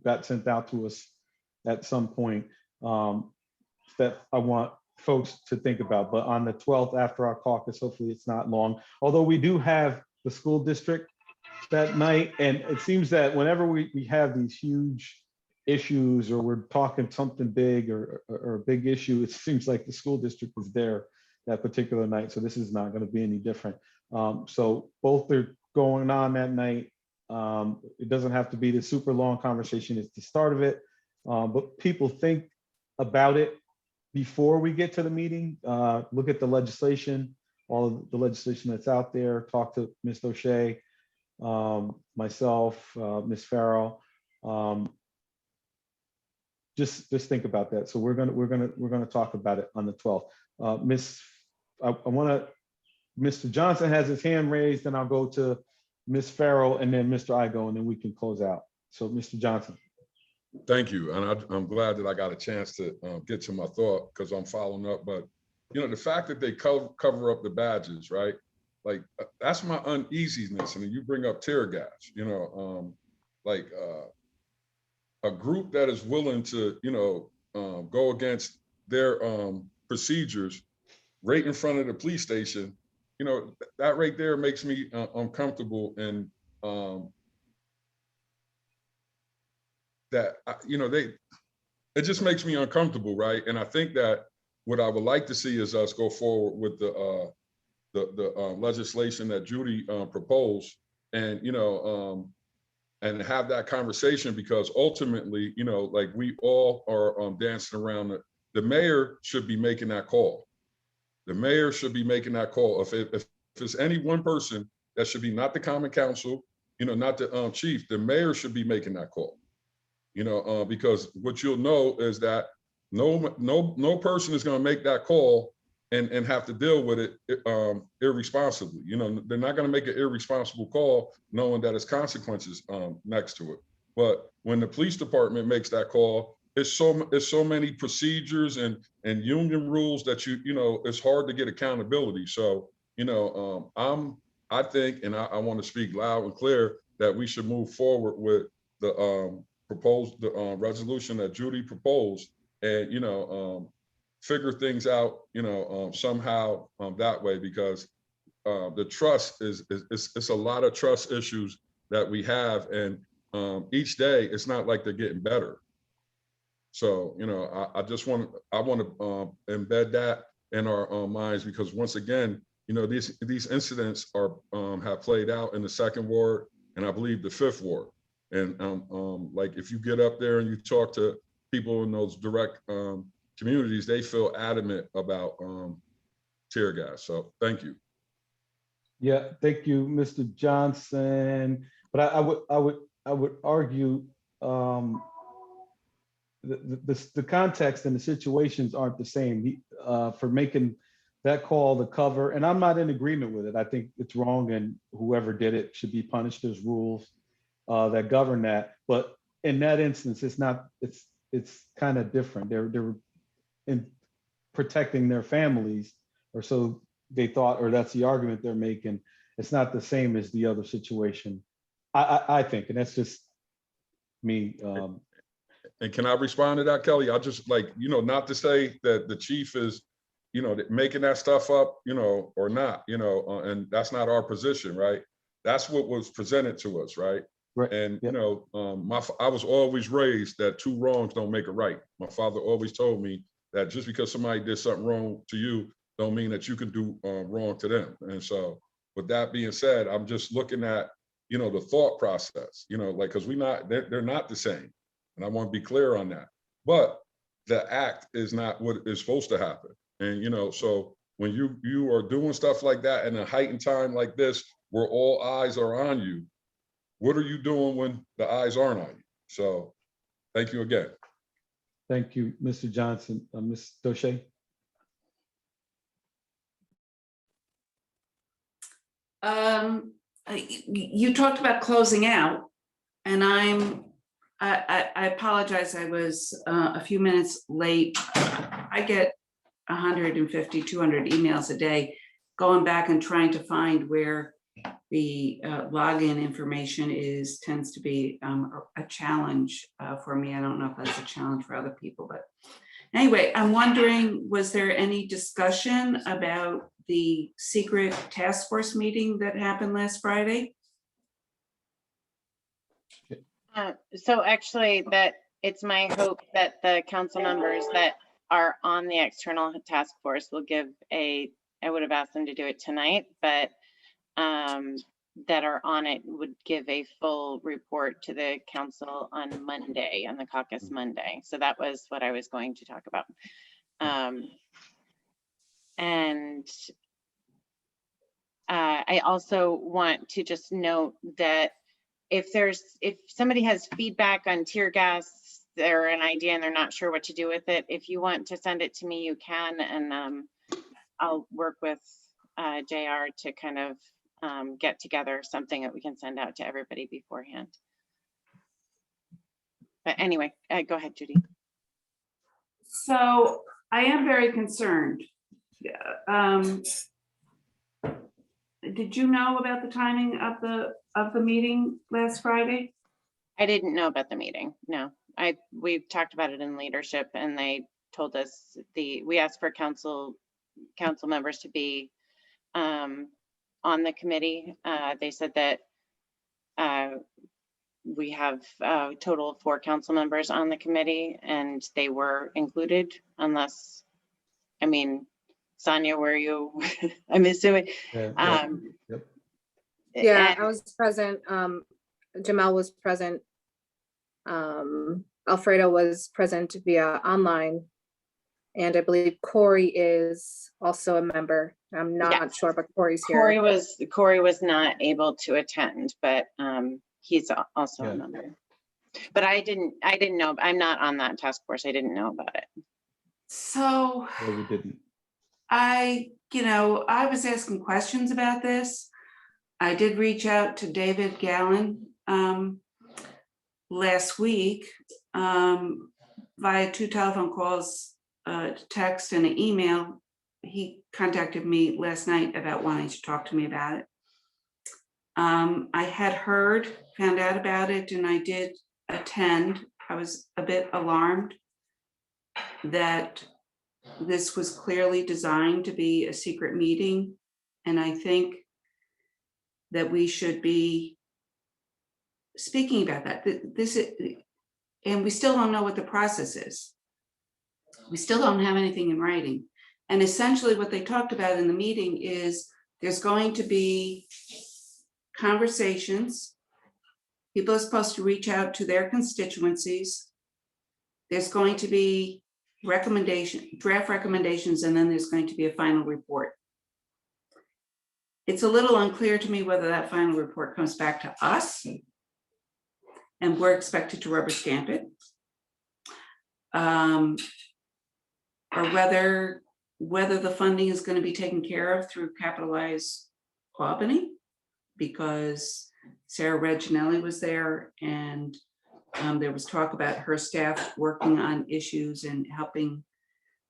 got sent out to us at some point, that I want folks to think about. But on the 12th after our caucus, hopefully it's not long, although we do have the school district that night. And it seems that whenever we have these huge issues or we're talking something big or a big issue, it seems like the school district is there that particular night. So this is not going to be any different. So both are going on that night. It doesn't have to be the super long conversation. It's the start of it. But people think about it before we get to the meeting. Look at the legislation, all of the legislation that's out there. Talk to Ms. O'Shea, myself, Ms. Farrell. Just think about that. So we're gonna talk about it on the 12th. I want to Mr. Johnson has his hand raised, and I'll go to Ms. Farrell and then Mr. Igo, and then we can close out. So Mr. Johnson. Thank you. And I'm glad that I got a chance to get to my thought because I'm following up. But, you know, the fact that they cover up the badges, right? Like, that's my uneasiness. And then you bring up tear gas, you know, a group that is willing to, you know, go against their procedures right in front of the police station, you know, that right there makes me uncomfortable. And that, you know, it just makes me uncomfortable, right? And I think that what I would like to see is us go forward with the legislation that Judy proposed, and, you know, and have that conversation, because ultimately, you know, like we all are dancing around the mayor should be making that call. The mayor should be making that call. If it's any one person, that should be not the common council, you know, not the chief, the mayor should be making that call. You know, because what you'll know is that no person is going to make that call and have to deal with it irresponsibly. You know, they're not going to make an irresponsible call knowing that it's consequences next to it. But when the police department makes that call, it's so many procedures and union rules that you know, it's hard to get accountability. So, you know, I think, and I want to speak loud and clear, that we should move forward with the resolution that Judy proposed, and, you know, figure things out, you know, somehow that way, because the trust it's a lot of trust issues that we have, and each day it's not like they're getting better. So, you know, I want to embed that in our minds, because once again, you know, these incidents are have played out in the 2nd ward, and I believe the 5th ward. And like, if you get up there and you talk to people in those direct communities, they feel adamant about tear gas. So thank you. Yeah, thank you, Mr. Johnson. But I would argue the context and the situations aren't the same for making that call to cover. And I'm not in agreement with it. I think it's wrong, and whoever did it should be punished. There's rules that govern that. But in that instance, it's kind of different. They're in protecting their families, or so they thought, or that's the argument they're making. It's not the same as the other situation, I think, and that's just me. And can I respond to that, Kelly? I just, like, you know, not to say that the chief is, you know, making that stuff up, you know, or not, you know, and that's not our position, right? That's what was presented to us, right? Right. And, you know, I was always raised that 2 wrongs don't make a right. My father always told me that just because somebody did something wrong to you, don't mean that you can do wrong to them. And so, with that being said, I'm just looking at, you know, the thought process, you know, like, because they're not the same. And I want to be clear on that. But the act is not what is supposed to happen. And, you know, so when you are doing stuff like that in a heightened time like this, where all eyes are on you, what are you doing when the eyes aren't on you? So thank you again. Thank you, Mr. Johnson. Ms. Doche? You talked about closing out, and I apologize, I was a few minutes late. I get 150, 200 emails a day, going back and trying to find where the login information tends to be a challenge for me. I don't know if that's a challenge for other people, but anyway, I'm wondering, was there any discussion about the secret task force meeting that happened last Friday? So actually, that it's my hope that the council members that are on the external task force will give I would have asked them to do it tonight, but that are on it would give a full report to the council on Monday, on the caucus Monday. So that was what I was going to talk about. And I also want to just note that if somebody has feedback on tear gas or an idea and they're not sure what to do with it, if you want to send it to me, you can, and I'll work with JR to kind of get together something that we can send out to everybody beforehand. But anyway, go ahead, Judy. So I am very concerned. Did you know about the timing of the meeting last Friday? I didn't know about the meeting. No, we talked about it in leadership, and they told us we asked for council members to be on the committee. They said that we have a total of 4 council members on the committee, and they were included, unless, I mean, Sonia, were you? I'm assuming. Yeah, Yeah, I was present. Jamel was present. Alfredo was present via online. And I believe Corey is also a member. I'm not sure, but Corey's here. Corey was not able to attend, but he's also a member. But I didn't know. I'm not on that task force. I didn't know about it. So we didn't. I was asking questions about this. I did reach out to David Gallen last week via 2 telephone calls, text, and an email. He contacted me last night about wanting to talk to me about it. I had found out about it, and I did attend. I was a bit alarmed that this was clearly designed to be a secret meeting, and I think that we should be speaking about that. And we still don't know what the process is. We still don't have anything in writing. And essentially what they talked about in the meeting is there's going to be conversations. People are supposed to reach out to their constituencies. There's going to be draft recommendations, and then there's going to be a final report. It's a little unclear to me whether that final report comes back to us and we're expected to rubber stamp it, or whether the funding is going to be taken care of through Capitalize Albany, because Sarah Reginelli was there, and there was talk about her staff working on issues and helping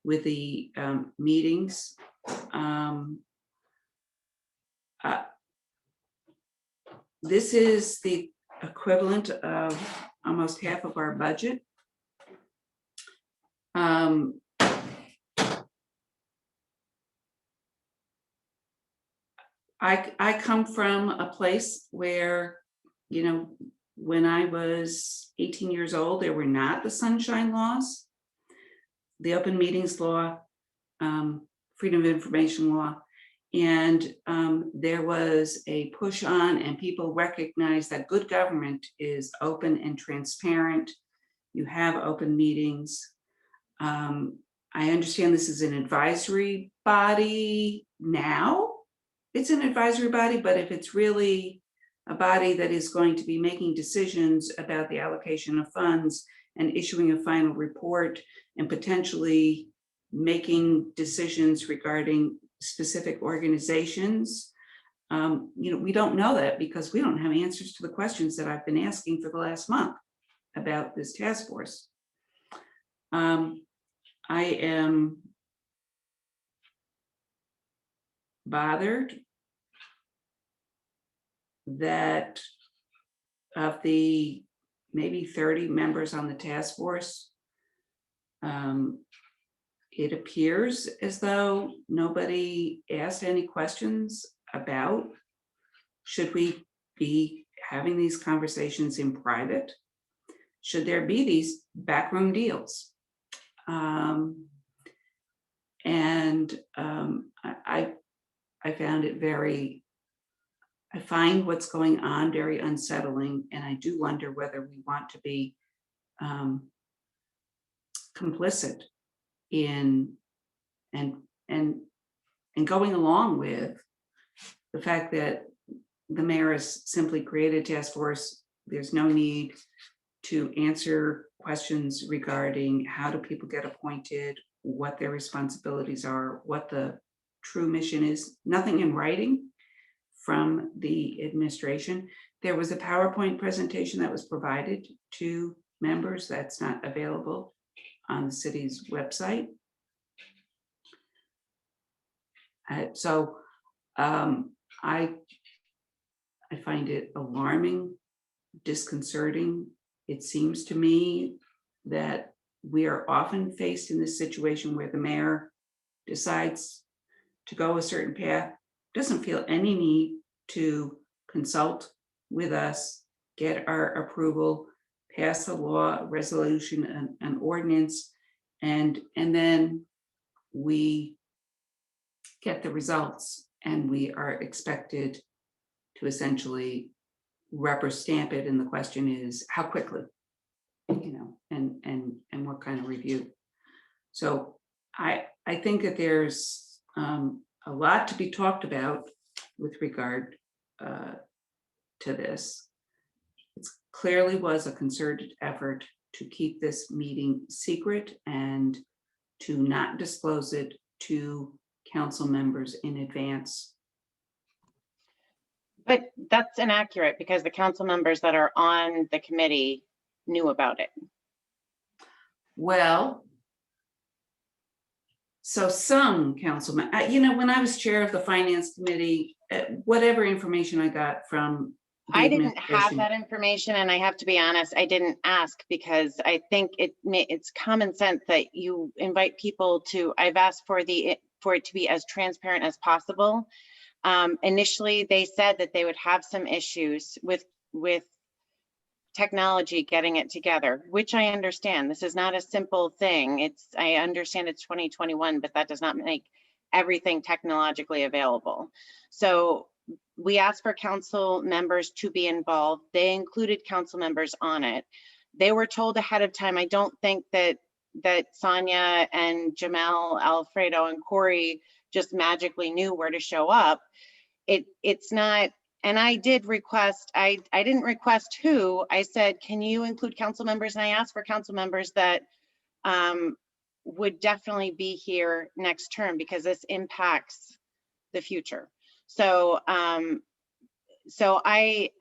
with the meetings. This is the equivalent of almost half of our budget. I come from a place where, when I was 18 years old, there were not the sunshine laws, the open meetings law, freedom of information law. And there was a push on, and people recognized that good government is open and transparent. You have open meetings. I understand this is an advisory body now. It's an advisory body, but if it's really a body that is going to be making decisions about the allocation of funds and issuing a final report and potentially making decisions regarding specific organizations, we don't know that because we don't have answers to the questions that I've been asking for the last month about this task force. I am bothered that of the maybe 30 members on the task force, it appears as though nobody asked any questions about, should we be having these conversations in private? Should there be these backroom deals? I found it I find what's going on very unsettling, and I do wonder whether we want to be complicit in and going along with the fact that the mayor has simply created a task force. There's no need to answer questions regarding how do people get appointed, what their responsibilities are, what the true mission is. Nothing in writing from the administration. There was a PowerPoint presentation that was provided to members that's not available on the city's website. So I find it alarming, disconcerting. It seems to me that we are often faced in this situation where the mayor decides to go a certain path, doesn't feel any need to consult with us, get our approval, pass a law, a resolution, an ordinance, and then we get the results and we are expected to essentially rubber stamp it. And the question is how quickly, and what kind of review. So I think that there's a lot to be talked about with regard to this. It clearly was a concerted effort to keep this meeting secret and to not disclose it to council members in advance. But that's inaccurate because the council members that are on the committee knew about it. Well, so some councilmen, when I was chair of the finance committee, whatever information I got from the I didn't have administration- that information, and I have to be honest, I didn't ask because I think it's common sense that you invite people to. I've asked for it to be as transparent as possible. Initially, they said that they would have some issues with technology getting it together, which I understand. This is not a simple thing. I understand it's 2021, but that does not make everything technologically available. So we asked for council members to be involved. They included council members on it. They were told ahead of time. I don't think that Sonia and Jamel, Alfredo, and Corey just magically knew where to show up. It's not. And I did request, I didn't request who, I said, can you include council members? And I asked for council members that would definitely be here next term because this impacts the future. So, I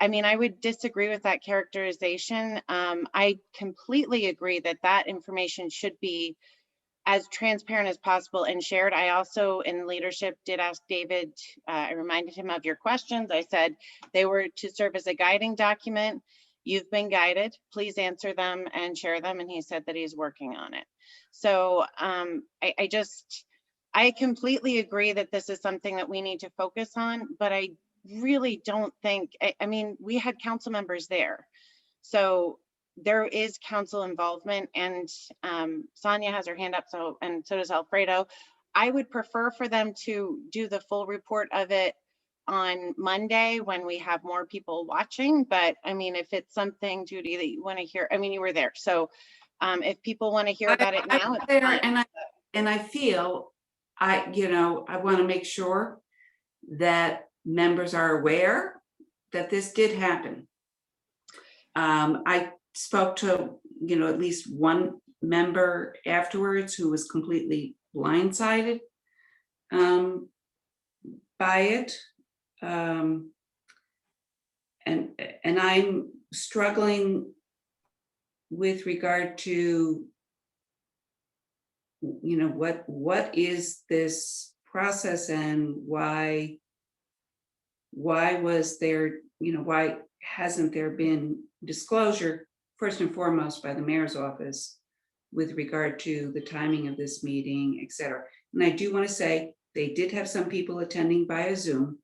mean, I would disagree with that characterization. I completely agree that information should be as transparent as possible and shared. I also in leadership did ask David, I reminded him of your questions. I said they were to serve as a guiding document. You've been guided, please answer them and share them. And he said that he's working on it. So I completely agree that this is something that we need to focus on, but I really don't think, I mean, we had council members there. So there is council involvement, and Sonia has her hand up, and so does Alfredo. I would prefer for them to do the full report of it on Monday when we have more people watching. But I mean, if it's something, Judy, that you want to hear, I mean, you were there. So if people want to hear about it now, it's there, fine. and I feel I want to make sure that members are aware that this did happen. I spoke to, at least one member afterwards who was completely blindsided by it. And I'm struggling with regard to, what is this process and why was there, why hasn't there been disclosure, first and foremost by the mayor's office with regard to the timing of this meeting, et cetera. And I do want to say they did have some people attending via Zoom,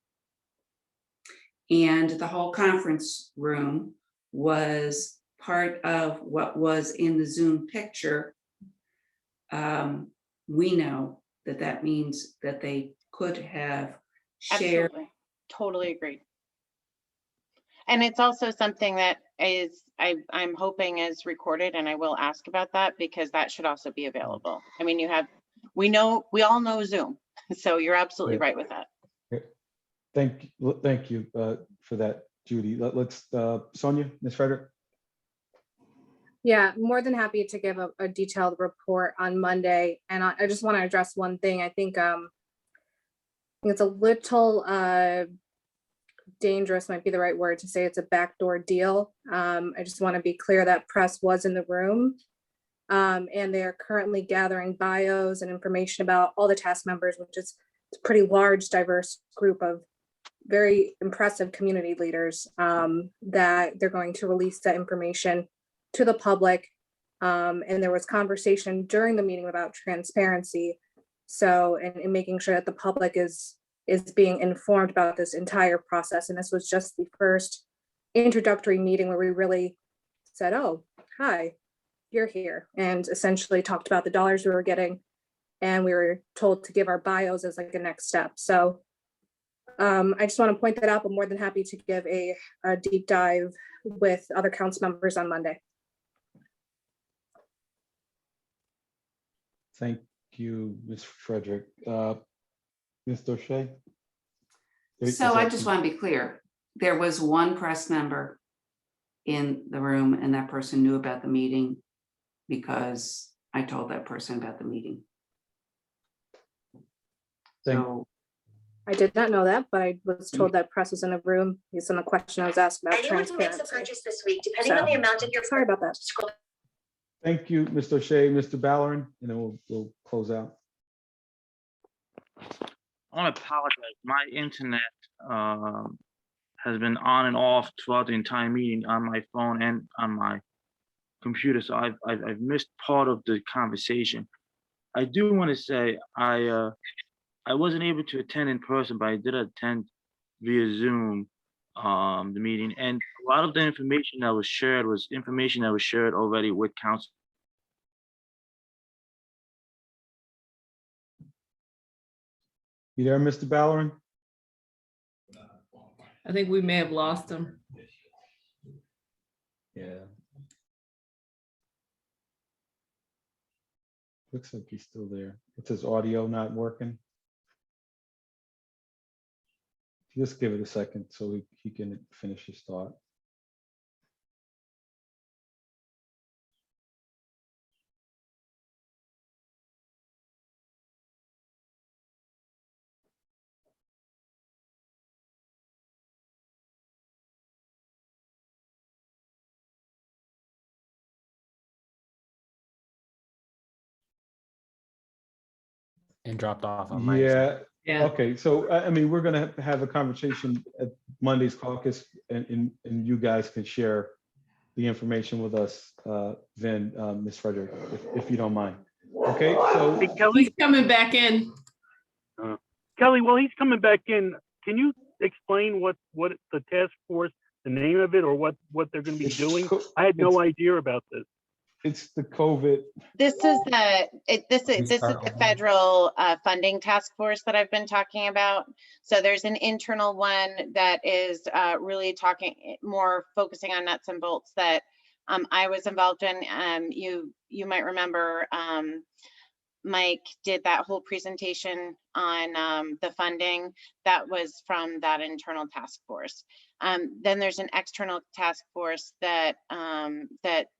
and the whole conference room was part of what was in the Zoom picture. We know that means that they could have shared. Absolutely. Totally agree. And it's also something that I'm hoping is recorded, and I will ask about that because that should also be available. I mean, we all know Zoom, so you're absolutely right with that. Thank you for that, Judy. Let's Sonia, Ms. Frederick. Yeah, more than happy to give a detailed report on Monday. And I just want to address one thing. I think think it's a little dangerous might be the right word to say it's a backdoor deal. I just want to be clear that press was in the room. And they're currently gathering bios and information about all the task members, which is a pretty large, diverse group of very impressive community leaders, that they're going to release that information to the public. And there was conversation during the meeting about transparency. So, and making sure that the public is being informed about this entire process. And this was just the first introductory meeting where we really said, oh, hi, you're here, and essentially talked about the dollars we were getting. And we were told to give our bios as like a next step. So I just want to point that out. I'm more than happy to give a deep dive with other council members on Monday. Thank you, Ms. Frederick. Mr. O'Shea? So I just want to be clear. There was one press member in the room, and that person knew about the meeting because I told that person about the meeting. So I did not know that, but I was told that press was in the room based on the question I was asked about transparency. Sorry about that. Thank you, Mr. O'Shea. Mr. Ballerin, and then we'll close out. I want to apologize. My internet has been on and off throughout the entire meeting on my phone and on my computer, so I've missed part of the conversation. I do want to say I wasn't able to attend in person, but I did attend via Zoom the meeting, and a lot of the information that was shared was information that was shared already with council. You there, Mr. Ballerin? I think we may have lost him. Yeah. Looks like he's still there. It's his audio not working. Just give it a second so he can finish his thought. And dropped off on my Yeah. Yeah. Okay. So I mean, we're gonna have a conversation at Monday's caucus, and you guys can share the information with us, then, Ms. Frederick, if you don't mind. Okay. So Hey, Kelly, He's coming back in. Kelly, while he's coming back in, can you explain what the task force, the name of it, or what they're going to be doing? I had no idea about this. It's the COVID. This is the federal funding task force that I've been talking about. So there's an internal one that is really more focusing on nuts and bolts that I was involved in. You might remember Mike did that whole presentation on the funding. That was from that internal task force. Then there's an external task force that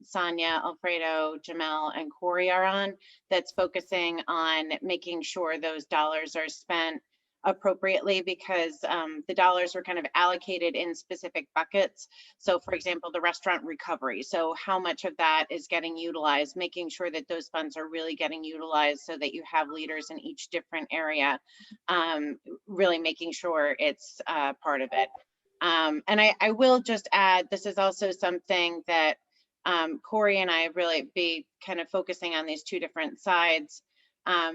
Sonia, Alfredo, Jamel, and Corey are on, that's focusing on making sure those dollars are spent appropriately, because the dollars were kind of allocated in specific buckets. So for example, the restaurant recovery. So how much of that is getting utilized, making sure that those funds are really getting utilized so that you have leaders in each different area, really making sure it's part of it. And I will just add, this is also something that Corey and I really be kind of focusing on these two different sides.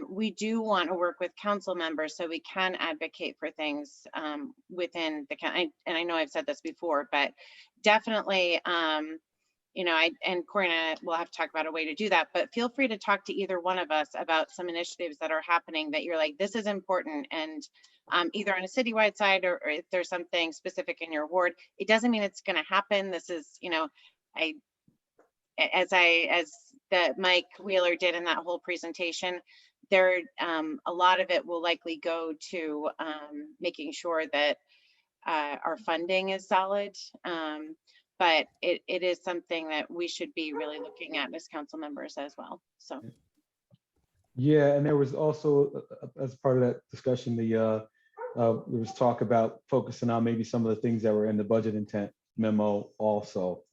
We do want to work with council members so we can advocate for things within the county. And I know I've said this before, but definitely, you know, and Corey and I will have to talk about a way to do that, but feel free to talk to either one of us about some initiatives that are happening that you're like, this is important, and either on a citywide side or if there's something specific in your ward. It doesn't mean it's going to happen. This is, you know, as the Mike Wheeler did in that whole presentation, there a lot of it will likely go to making sure that our funding is solid. But it is something that we should be really looking at as council members as well. So Yeah, and there was also, as part of that discussion, the there was talk about focusing on maybe some of the things that were in the budget intent memo also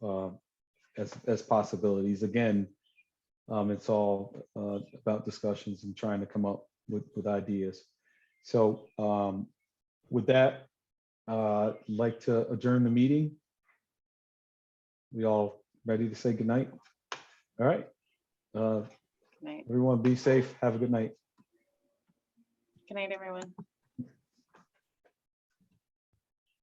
as possibilities. Again, it's all about discussions and trying to come up with ideas. So with that, I'd like to adjourn the meeting. We all ready to say goodnight? All right. Good night. Everyone be safe. Have a good night. Good night, everyone.